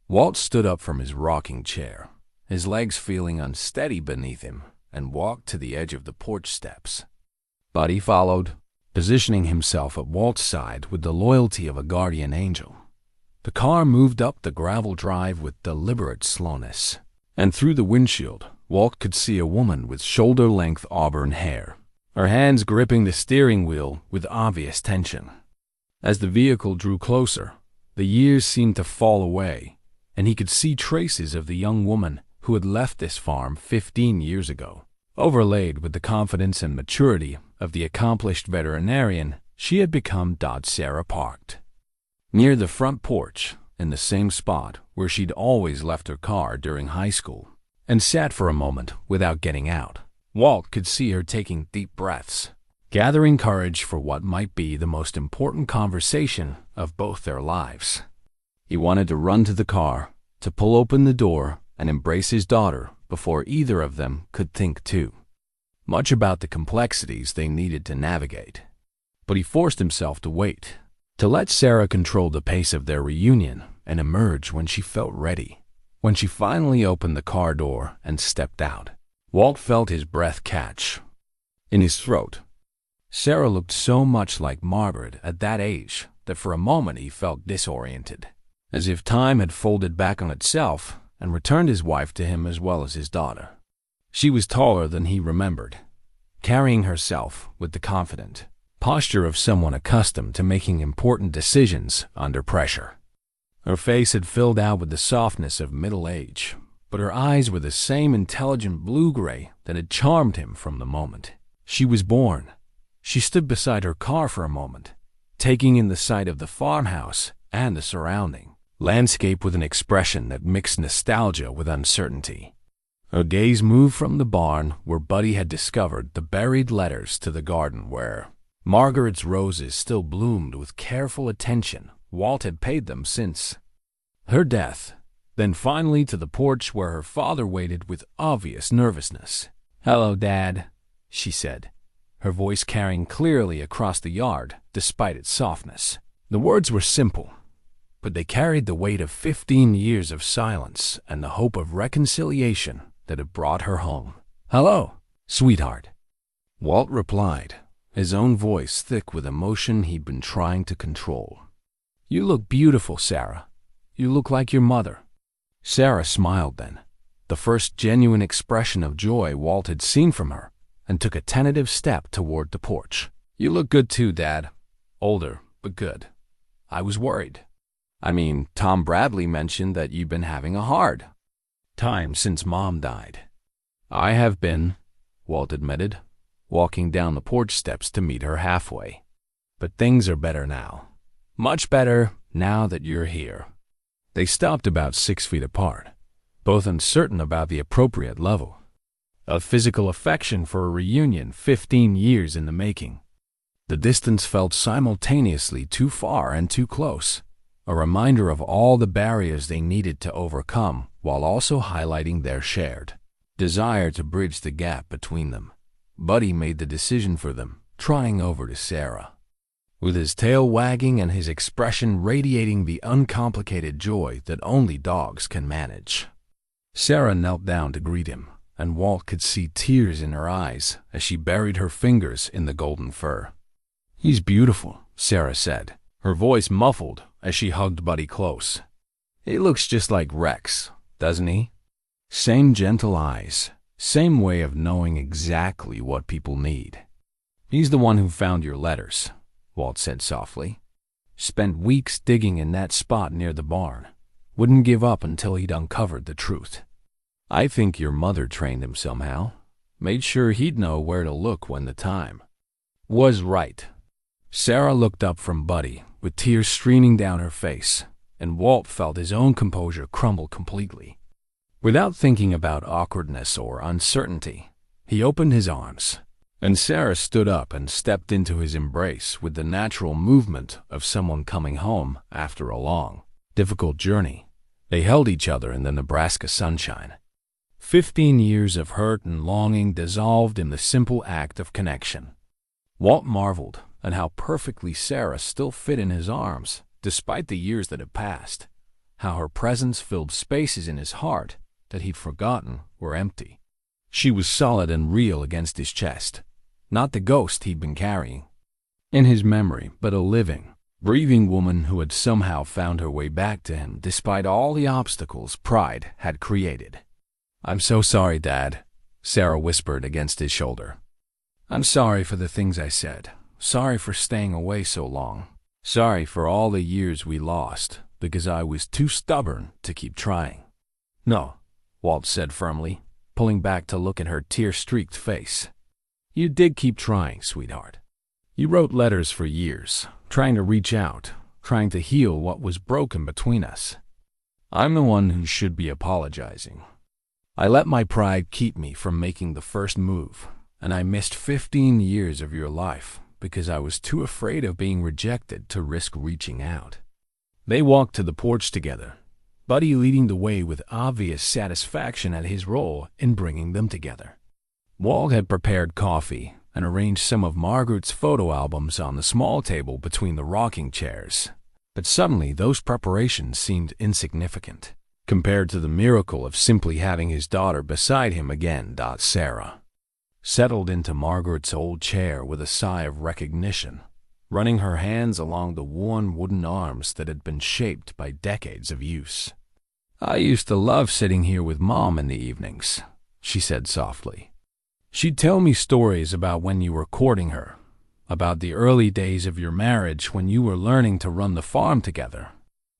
Walt stood up from his rocking chair, his legs feeling unsteady beneath him, and walked to the edge of the porch steps. Buddy followed, positioning himself at Walt's side with the loyalty of a guardian angel. The car moved up the gravel drive with deliberate slowness, and through the windshield, Walt could see a woman with shoulder-length auburn hair, her hands gripping the steering wheel with obvious tension. As the vehicle drew closer, the years seemed to fall away, and he could see traces of the young woman who had left this farm 15 years ago. Overlaid with the confidence and maturity of the accomplished veterinarian she had become. Sarah parked near the front porch, in the same spot where she'd always left her car during high school, and sat for a moment without getting out. Walt could see her taking deep breaths, gathering courage for what might be the most important conversation of both their lives. He wanted to run to the car, to pull open the door and embrace his daughter before either of them could think too much about the complexities they needed to navigate. But he forced himself to wait, to let Sarah control the pace of their reunion and emerge when she felt ready. When she finally opened the car door and stepped out, Walt felt his breath catch in his throat. Sarah looked so much like Margaret at that age that for a moment he felt disoriented, as if time had folded back on itself and returned his wife to him as well as his daughter. She was taller than he remembered, carrying herself with the confident posture of someone accustomed to making important decisions under pressure. Her face had filled out with the softness of middle age, but her eyes were the same intelligent blue-gray that had charmed him from the moment she was born. She stood beside her car for a moment, taking in the sight of the farmhouse and the surrounding landscape with an expression that mixed nostalgia with uncertainty. Her gaze moved from the barn where Buddy had discovered the buried letters to the garden where Margaret's roses still bloomed with careful attention Walt had paid them since her death, then finally to the porch where her father waited with obvious nervousness. "Hello, Dad," she said, her voice carrying clearly across the yard despite its softness. The words were simple, but they carried the weight of 15 years of silence and the hope of reconciliation that had brought her home. "Hello, sweetheart," Walt replied, his own voice thick with emotion he'd been trying to control. "You look beautiful, Sarah. You look like your mother." Sarah smiled then, the first genuine expression of joy Walt had seen from her, and took a tentative step toward the porch. "You look good too, Dad. Older, but good. I was worried. Tom Bradley mentioned that you've been having a hard time since Mom died." "I have been," Walt admitted, walking down the porch steps to meet her halfway. "But things are better now. Much better now that you're here." They stopped about 6 feet apart, both uncertain about the appropriate level of physical affection for a reunion 15 years in the making. The distance felt simultaneously too far and too close, a reminder of all the barriers they needed to overcome while also highlighting their shared desire to bridge the gap between them. Buddy made the decision for them, trotting over to Sarah. With his tail wagging and his expression radiating the uncomplicated joy that only dogs can manage. Sarah knelt down to greet him, and Walt could see tears in her eyes as she buried her fingers in the golden fur. "He's beautiful," Sarah said, her voice muffled as she hugged Buddy close. "He looks just like Rex, doesn't he? Same gentle eyes, same way of knowing exactly what people need." "He's the one who found your letters," Walt said softly. "Spent weeks digging in that spot near the barn. Wouldn't give up until he'd uncovered the truth. I think your mother trained him somehow. Made sure he'd know where to look when the time was right." Sarah looked up from Buddy, with tears streaming down her face, and Walt felt his own composure crumble completely. Without thinking about awkwardness or uncertainty, he opened his arms, and Sarah stood up and stepped into his embrace with the natural movement of someone coming home after a long, difficult journey. They held each other in the Nebraska sunshine. 15 years of hurt and longing dissolved in the simple act of connection. Walt marveled at how perfectly Sarah still fit in his arms, despite the years that had passed, how her presence filled spaces in his heart that he'd forgotten were empty. She was solid and real against his chest, not the ghost he'd been carrying in his memory, but a living, breathing woman who had somehow found her way back to him despite all the obstacles pride had created. "I'm so sorry, Dad," Sarah whispered against his shoulder. "I'm sorry for the things I said. Sorry for staying away so long. Sorry for all the years we lost because I was too stubborn to keep trying." "No," Walt said firmly, pulling back to look at her tear-streaked face. "You did keep trying, sweetheart. You wrote letters for years, trying to reach out, trying to heal what was broken between us. I'm the one who should be apologizing. I let my pride keep me from making the first move, and I missed 15 years of your life because I was too afraid of being rejected to risk reaching out." They walked to the porch together, Buddy leading the way with obvious satisfaction at his role in bringing them together. Walt had prepared coffee and arranged some of Margaret's photo albums on the small table between the rocking chairs, but suddenly those preparations seemed insignificant compared to the miracle of simply having his daughter beside him again. Sarah settled into Margaret's old chair with a sigh of recognition, running her hands along the worn wooden arms that had been shaped by decades of use. "I used to love sitting here with Mom in the evenings," she said softly. "She'd tell me stories about when you were courting her, about the early days of your marriage when you were learning to run the farm together."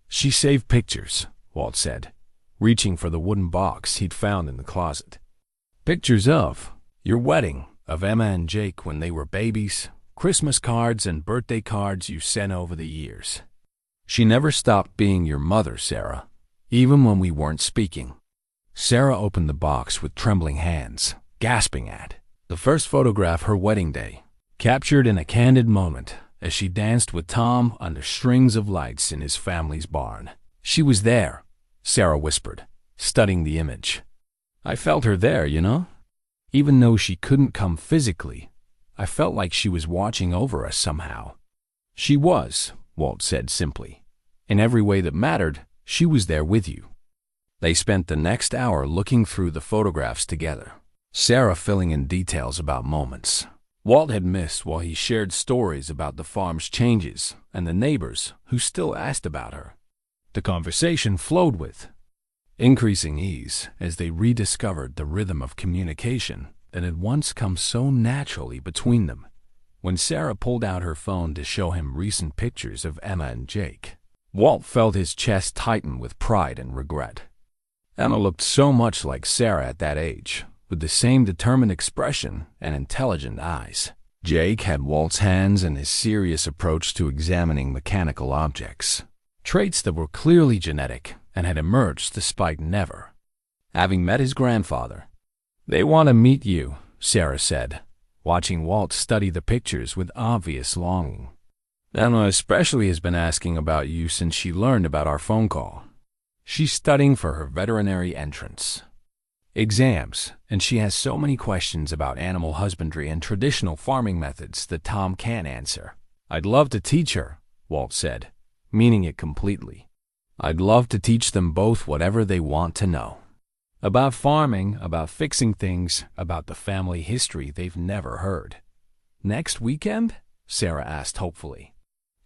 "She saved pictures," Walt said, reaching for the wooden box he'd found in the closet. "Pictures of your wedding, of Emma and Jake when they were babies, Christmas cards and birthday cards you sent over the years. She never stopped being your mother, Sarah, even when we weren't speaking." Sarah opened the box with trembling hands, gasping at the first photograph, her wedding day, captured in a candid moment as she danced with Tom under strings of lights in his family's barn. "She was there," Sarah whispered, studying the image. "I felt her there, you know? Even though she couldn't come physically, I felt like she was watching over us somehow." "She was," Walt said simply. "In every way that mattered, she was there with you." They spent the next hour looking through the photographs together, Sarah filling in details about moments Walt had missed while he shared stories about the farm's changes and the neighbors who still asked about her. The conversation flowed with increasing ease as they rediscovered the rhythm of communication that had once come so naturally between them. When Sarah pulled out her phone to show him recent pictures of Emma and Jake, Walt felt his chest tighten with pride and regret. Emma looked so much like Sarah at that age, with the same determined expression and intelligent eyes. Jake had Walt's hands and his serious approach to examining mechanical objects, traits that were clearly genetic and had emerged despite never having met his grandfather. "They want to meet you," Sarah said, watching Walt study the pictures with obvious longing. "Emma especially has been asking about you since she learned about our phone call. She's studying for her veterinary entrance exams, and she has so many questions about animal husbandry and traditional farming methods that Tom can't answer." "I'd love to teach her," Walt said, meaning it completely. "I'd love to teach them both whatever they want to know. About farming, about fixing things, about the family history they've never heard." "Next weekend?" Sarah asked hopefully.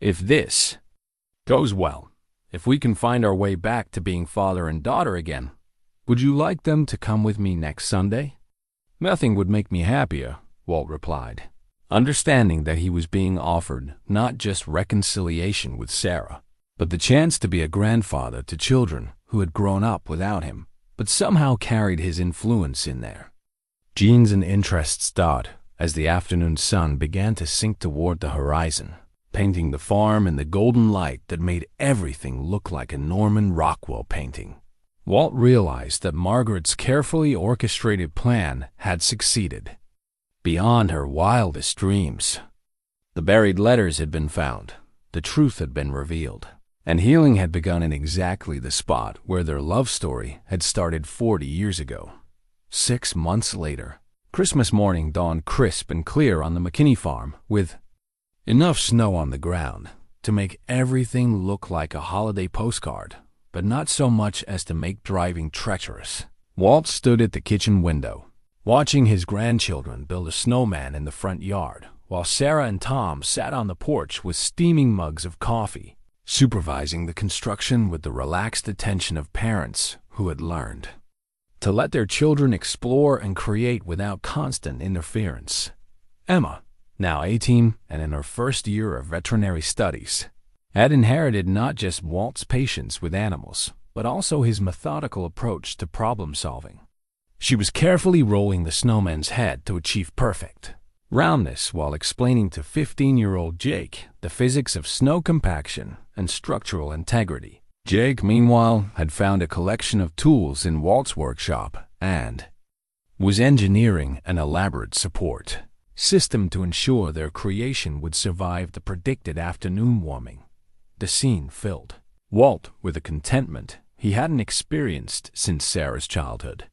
"If this goes well, if we can find our way back to being father and daughter again. Would you like them to come with me next Sunday?" "Nothing would make me happier," Walt replied, understanding that he was being offered not just reconciliation with Sarah, but the chance to be a grandfather to children who had grown up without him, but somehow carried his influence in there. Genes and interests died as the afternoon sun began to sink toward the horizon, painting the farm in the golden light that made everything look like a Norman Rockwell painting. Walt realized that Margaret's carefully orchestrated plan had succeeded, beyond her wildest dreams. The buried letters had been found, the truth had been revealed, and healing had begun in exactly the spot where their love story had started 40 years ago. 6 months later, Christmas morning dawned crisp and clear on the McKinney farm, with enough snow on the ground to make everything look like a holiday postcard, but not so much as to make driving treacherous. Walt stood at the kitchen window, watching his grandchildren build a snowman in the front yard, while Sarah and Tom sat on the porch with steaming mugs of coffee, supervising the construction with the relaxed attention of parents who had learned to let their children explore and create without constant interference. Emma, now 18 and in her first year of veterinary studies, had inherited not just Walt's patience with animals, but also his methodical approach to problem solving. She was carefully rolling the snowman's head to achieve perfect roundness while explaining to 15-year-old Jake the physics of snow compaction and structural integrity. Jake, meanwhile, had found a collection of tools in Walt's workshop and was engineering an elaborate support system to ensure their creation would survive the predicted afternoon warming. The scene filled Walt with a contentment he hadn't experienced since Sarah's childhood.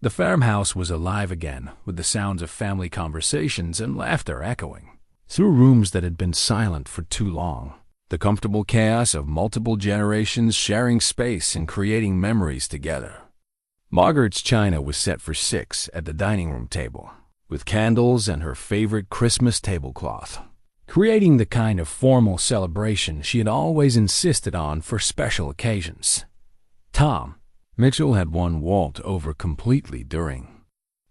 The farmhouse was alive again with the sounds of family conversations and laughter echoing through rooms that had been silent for too long. The comfortable chaos of multiple generations sharing space and creating memories together. Margaret's china was set for 6 at the dining room table, with candles and her favorite Christmas tablecloth, creating the kind of formal celebration she had always insisted on for special occasions. Tom Mitchell had won Walt over completely during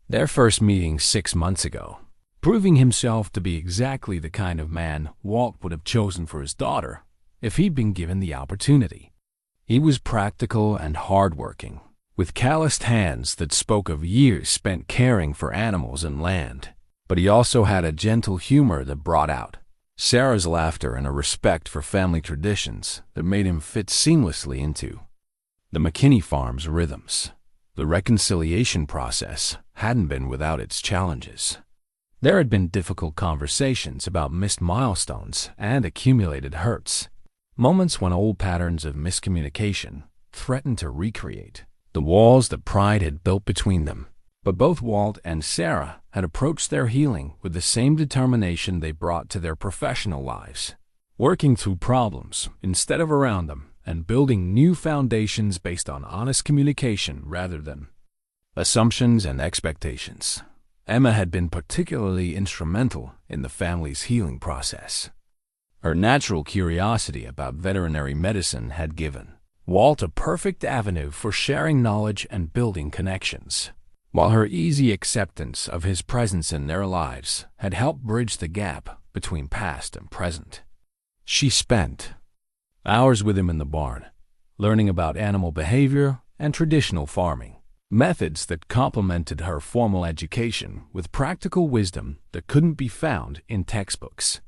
their first meeting 6 months ago, proving himself to be exactly the kind of man Walt would have chosen for his daughter if he'd been given the opportunity. He was practical and hardworking, with calloused hands that spoke of years spent caring for animals and land, but he also had a gentle humor that brought out Sarah's laughter and a respect for family traditions that made him fit seamlessly into the McKinney farm's rhythms. The reconciliation process hadn't been without its challenges. There had been difficult conversations about missed milestones and accumulated hurts, moments when old patterns of miscommunication threatened to recreate the walls that pride had built between them. But both Walt and Sarah had approached their healing with the same determination they brought to their professional lives, working through problems instead of around them, and building new foundations based on honest communication rather than assumptions and expectations. Emma had been particularly instrumental in the family's healing process. Her natural curiosity about veterinary medicine had given Walt a perfect avenue for sharing knowledge and building connections, while her easy acceptance of his presence in their lives had helped bridge the gap between past and present. She spent hours with him in the barn, learning about animal behavior and traditional farming, methods that complemented her formal education with practical wisdom that couldn't be found in textbooks.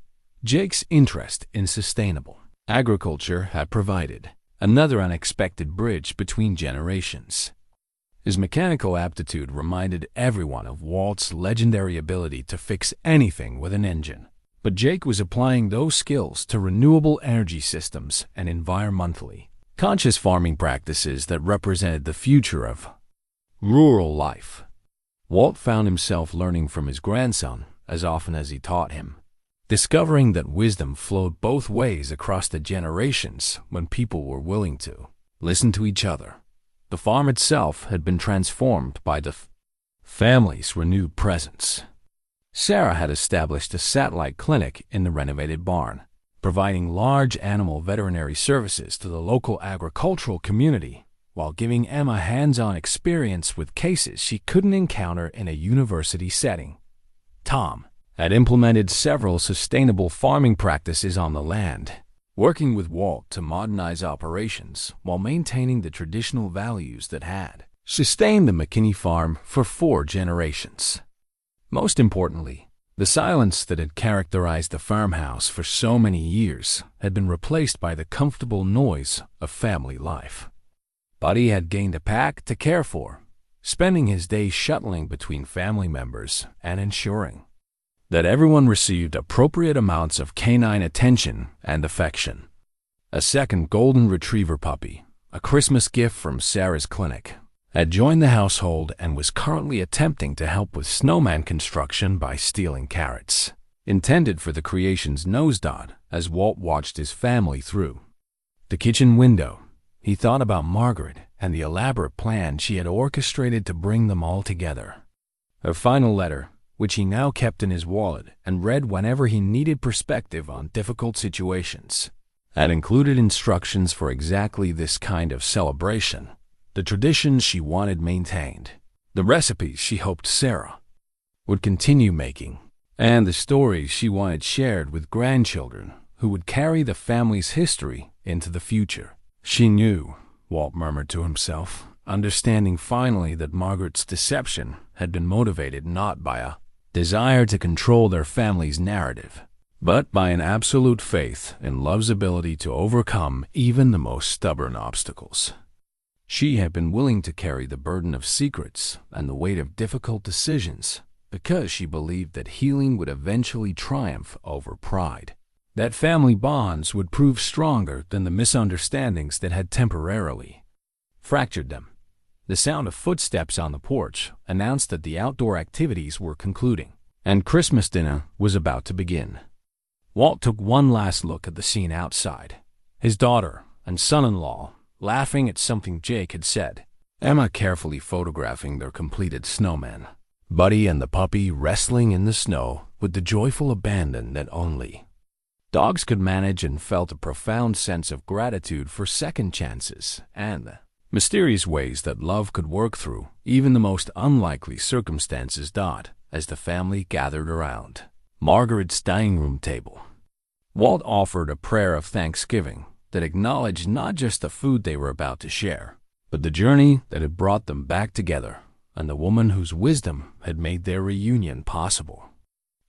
Jake's interest in sustainable agriculture had provided another unexpected bridge between generations. His mechanical aptitude reminded everyone of Walt's legendary ability to fix anything with an engine. But Jake was applying those skills to renewable energy systems and environmentally conscious farming practices that represented the future of rural life. Walt found himself learning from his grandson as often as he taught him, discovering that wisdom flowed both ways across the generations when people were willing to listen to each other. The farm itself had been transformed by the family's renewed presence. Sarah had established a satellite clinic in the renovated barn, providing large animal veterinary services to the local agricultural community, while giving Emma hands-on experience with cases she couldn't encounter in a university setting. Tom had implemented several sustainable farming practices on the land, working with Walt to modernize operations while maintaining the traditional values that had sustained the McKinney farm for 4 generations. Most importantly, the silence that had characterized the farmhouse for so many years had been replaced by the comfortable noise of family life. Buddy had gained a pack to care for, spending his days shuttling between family members and ensuring that everyone received appropriate amounts of canine attention and affection. A second golden retriever puppy, a Christmas gift from Sarah's clinic, had joined the household and was currently attempting to help with snowman construction by stealing carrots, intended for the creation's nose dot as Walt watched his family through the kitchen window. He thought about Margaret and the elaborate plan she had orchestrated to bring them all together. Her final letter, which he now kept in his wallet and read whenever he needed perspective on difficult situations, had included instructions for exactly this kind of celebration, the traditions she wanted maintained, the recipes she hoped Sarah would continue making, and the stories she wanted shared with grandchildren who would carry the family's history into the future. She knew, Walt murmured to himself, understanding finally that Margaret's deception had been motivated not by a desire to control their family's narrative, but by an absolute faith in love's ability to overcome even the most stubborn obstacles. She had been willing to carry the burden of secrets and the weight of difficult decisions because she believed that healing would eventually triumph over pride, that family bonds would prove stronger than the misunderstandings that had temporarily fractured them. The sound of footsteps on the porch announced that the outdoor activities were concluding, and Christmas dinner was about to begin. Walt took one last look at the scene outside, his daughter and son-in-law laughing at something Jake had said, Emma carefully photographing their completed snowman, Buddy and the puppy wrestling in the snow with the joyful abandon that only dogs could manage, and felt a profound sense of gratitude for second chances and the mysterious ways that love could work through even the most unlikely circumstances. As the family gathered around Margaret's dining room table, Walt offered a prayer of thanksgiving that acknowledged not just the food they were about to share, but the journey that had brought them back together and the woman whose wisdom had made their reunion possible.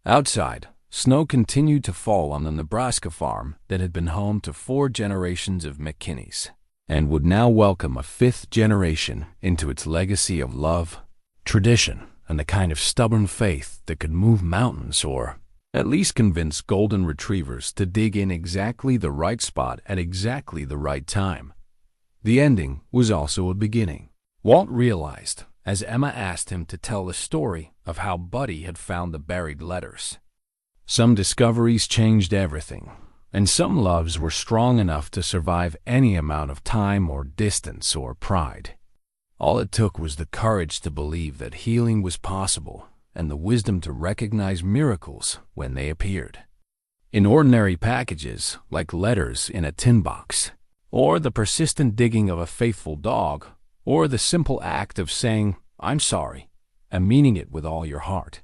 Outside, snow continued to fall on the Nebraska farm that had been home to 4 generations of McKinneys, and would now welcome a 5th generation into its legacy of love, tradition, and the kind of stubborn faith that could move mountains or at least convince golden retrievers to dig in exactly the right spot at exactly the right time. The ending was also a beginning. Walt realized as Emma asked him to tell the story of how Buddy had found the buried letters. Some discoveries changed everything, and some loves were strong enough to survive any amount of time or distance or pride. All it took was the courage to believe that healing was possible and the wisdom to recognize miracles when they appeared. In ordinary packages, like letters in a tin box, or the persistent digging of a faithful dog, or the simple act of saying, "I'm sorry," and meaning it with all your heart.